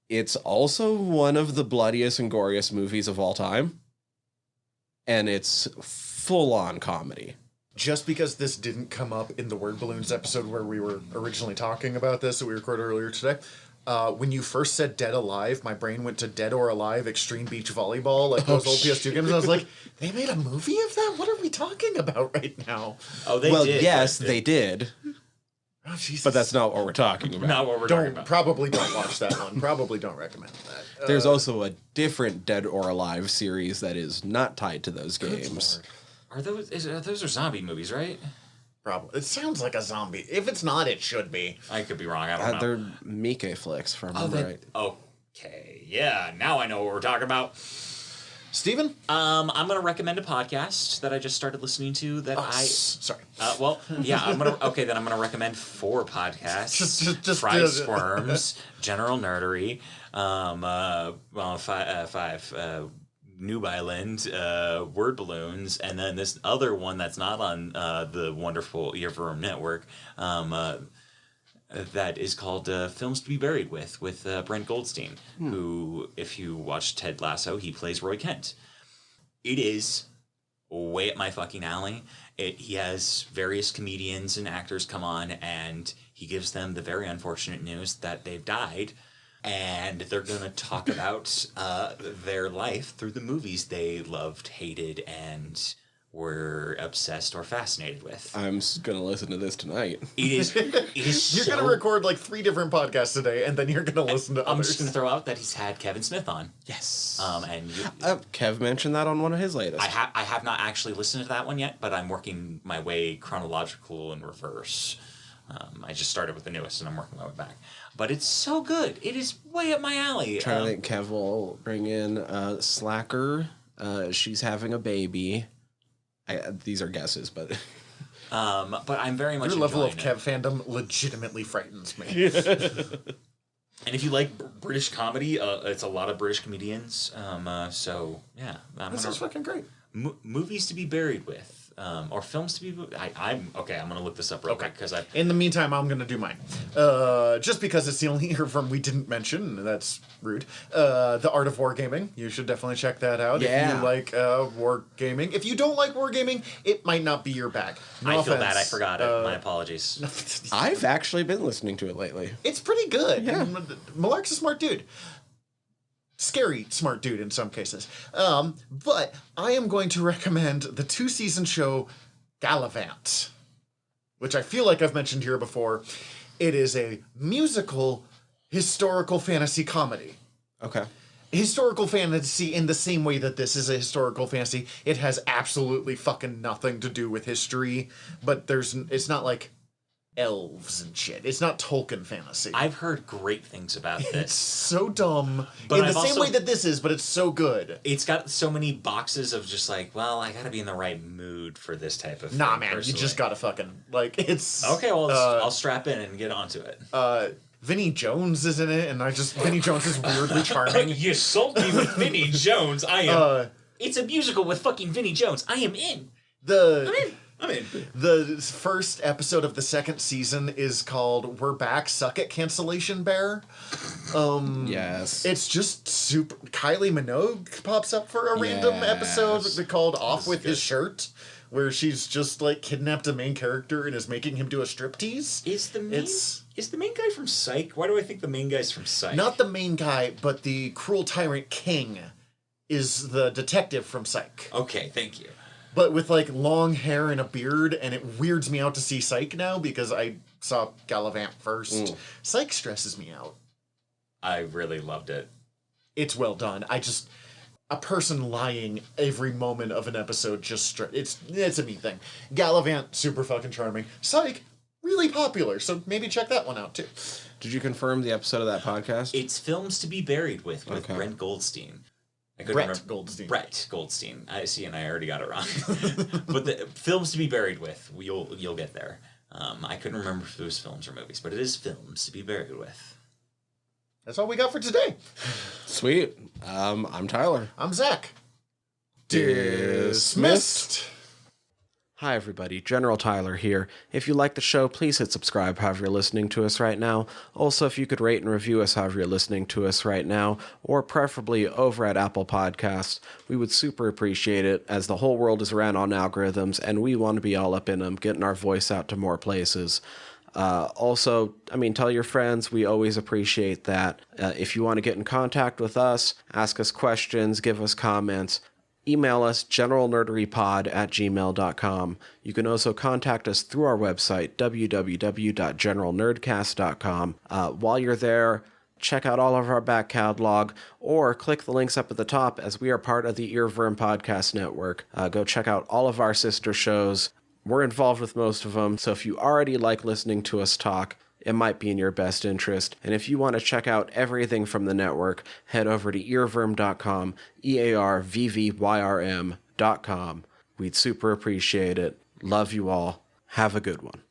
It's also one of the bloodiest and goriest movies of all time. And it's full-on comedy. Just because this didn't come up in the Word Balloons episode where we were originally talking about this that we recorded earlier today, when you first said Dead Alive, my brain went to Dead or Alive Extreme Beach Volleyball, like those old PS2 games. And I was like, they made a movie of that? What are we talking about right now? Oh, they well, did. yes, they did. Oh, Jesus. But that's not what we're talking about. Not what we're talking about. Probably don't watch that one. Probably don't recommend that. There's also a different Dead or Alive series that is not tied to those games. Those are zombie movies, right? Probably. It sounds like a zombie. If it's not, it should be. I could be wrong. I don't know. They're Miike flicks, if I remember right. Okay, yeah. Now I know what we're talking about. Steven? I'm gonna recommend a podcast that I just started listening to. Sorry. Yeah. I'm gonna recommend 4 podcasts. Just Fry Squirms, General Nerdery, 5. Noob Island, Word Balloons, and then this other one that's not on the wonderful Earworm Network, that is called Films to be Buried with Brent Goldstein, who, if you watch Ted Lasso, he plays Roy Kent. It is way up my fucking alley. He has various comedians and actors come on, and he gives them the very unfortunate news that they've died. And they're going to talk about their life through the movies they loved, hated, and were obsessed or fascinated with. I'm going to listen to this tonight. It is You're going to record like 3 different podcasts today, and then you're going to listen to others. I'm just going to throw out that he's had Kevin Smith on. Yes. And Kev mentioned that on one of his latest. I have not actually listened to that one yet, but I'm working my way chronological in reverse. I just started with the newest, and I'm working my way back. But it's so good. It is way up my alley. Trying to think Kev will bring in Slacker. She's having a baby. These are guesses, but... but I'm very much Your level of enjoying Kev fandom legitimately frightens me. And if you like British comedy, it's a lot of British comedians. So, yeah. This is fucking great. Movies to be buried with. Or films to be... I'm going to look this up real quick, because In the meantime, I'm going to do mine. Just because it's the only earworm we didn't mention, that's rude. The Art of Wargaming. You should definitely check that out if you like wargaming. If you don't like wargaming, it might not be your bag. I feel bad I forgot it. My apologies. I've actually been listening to it lately. It's pretty good. Yeah. Malark's a smart dude. Scary smart dude in some cases. But I am going to recommend the 2-season show Gallivant, which I feel like I've mentioned here before. It is a musical historical fantasy comedy. Okay. Historical fantasy in the same way that this is a historical fantasy. It has absolutely fucking nothing to do with history, but it's not like elves and shit. It's not Tolkien fantasy. I've heard great things about this. It's so dumb. But in I've the same also- way that this is, but it's so good. It's got so many boxes of just like, well, I gotta be in the right mood for this type of Nah, thing, man, personally. you just gotta fucking, like, it's... Okay, well, I'll strap in and get onto it. Vinnie Jones is in it, and Vinnie Jones is weirdly charming. You sold me with Vinnie Jones. I am... it's a musical with fucking Vinnie Jones. I am in. I'm in. The first episode of the 2nd season is called We're Back, Suck It, Cancellation Bear. Yes. It's just super... Kylie Minogue pops up for a random episode called Off With His Shirt, where she's just, like, kidnapped a main character and is making him do a striptease. Is the main guy from Psych? Why do I think the main guy's from Psych? Not the main guy, but the cruel tyrant king is the detective from Psych. Okay, thank you. But with, like, long hair and a beard, and it weirds me out to see Psych now because I saw Gallivant first. Psych stresses me out. I really loved it. It's well done. A person lying every moment of an episode it's a neat thing. Gallivant, super fucking charming. Psych, really popular, so maybe check that one out, too. Did you confirm the episode of that podcast? It's Films to be Buried with Okay. Brent Goldstein. Brett Goldstein. Brett Goldstein. I see, and I already got it wrong. But the Films to be Buried with, you'll get there. I couldn't remember if it was films or movies, but it is Films to be Buried with. That's all we got for today. Sweet. I'm Tyler. I'm Zach. Dismissed. Hi, everybody. General Tyler here. If you like the show, please hit subscribe however you're listening to us right now. Also, if you could rate and review us however you're listening to us right now, or preferably over at Apple Podcasts, we would super appreciate it, as the whole world is ran on algorithms, and we want to be all up in them, getting our voice out to more places. Also, tell your friends. We always appreciate that. If you want to get in contact with us, ask us questions, give us comments, email us generalnerderypod@gmail.com. You can also contact us through our website, www.generalnerdcast.com. While you're there, check out all of our back catalog, or click the links up at the top as we are part of the Earworm Podcast Network. Go check out all of our sister shows. We're involved with most of them, so if you already like listening to us talk, it might be in your best interest. And if you want to check out everything from the network, head over to earworm.com, EARVVYRM.com. We'd super appreciate it. Love you all. Have a good one.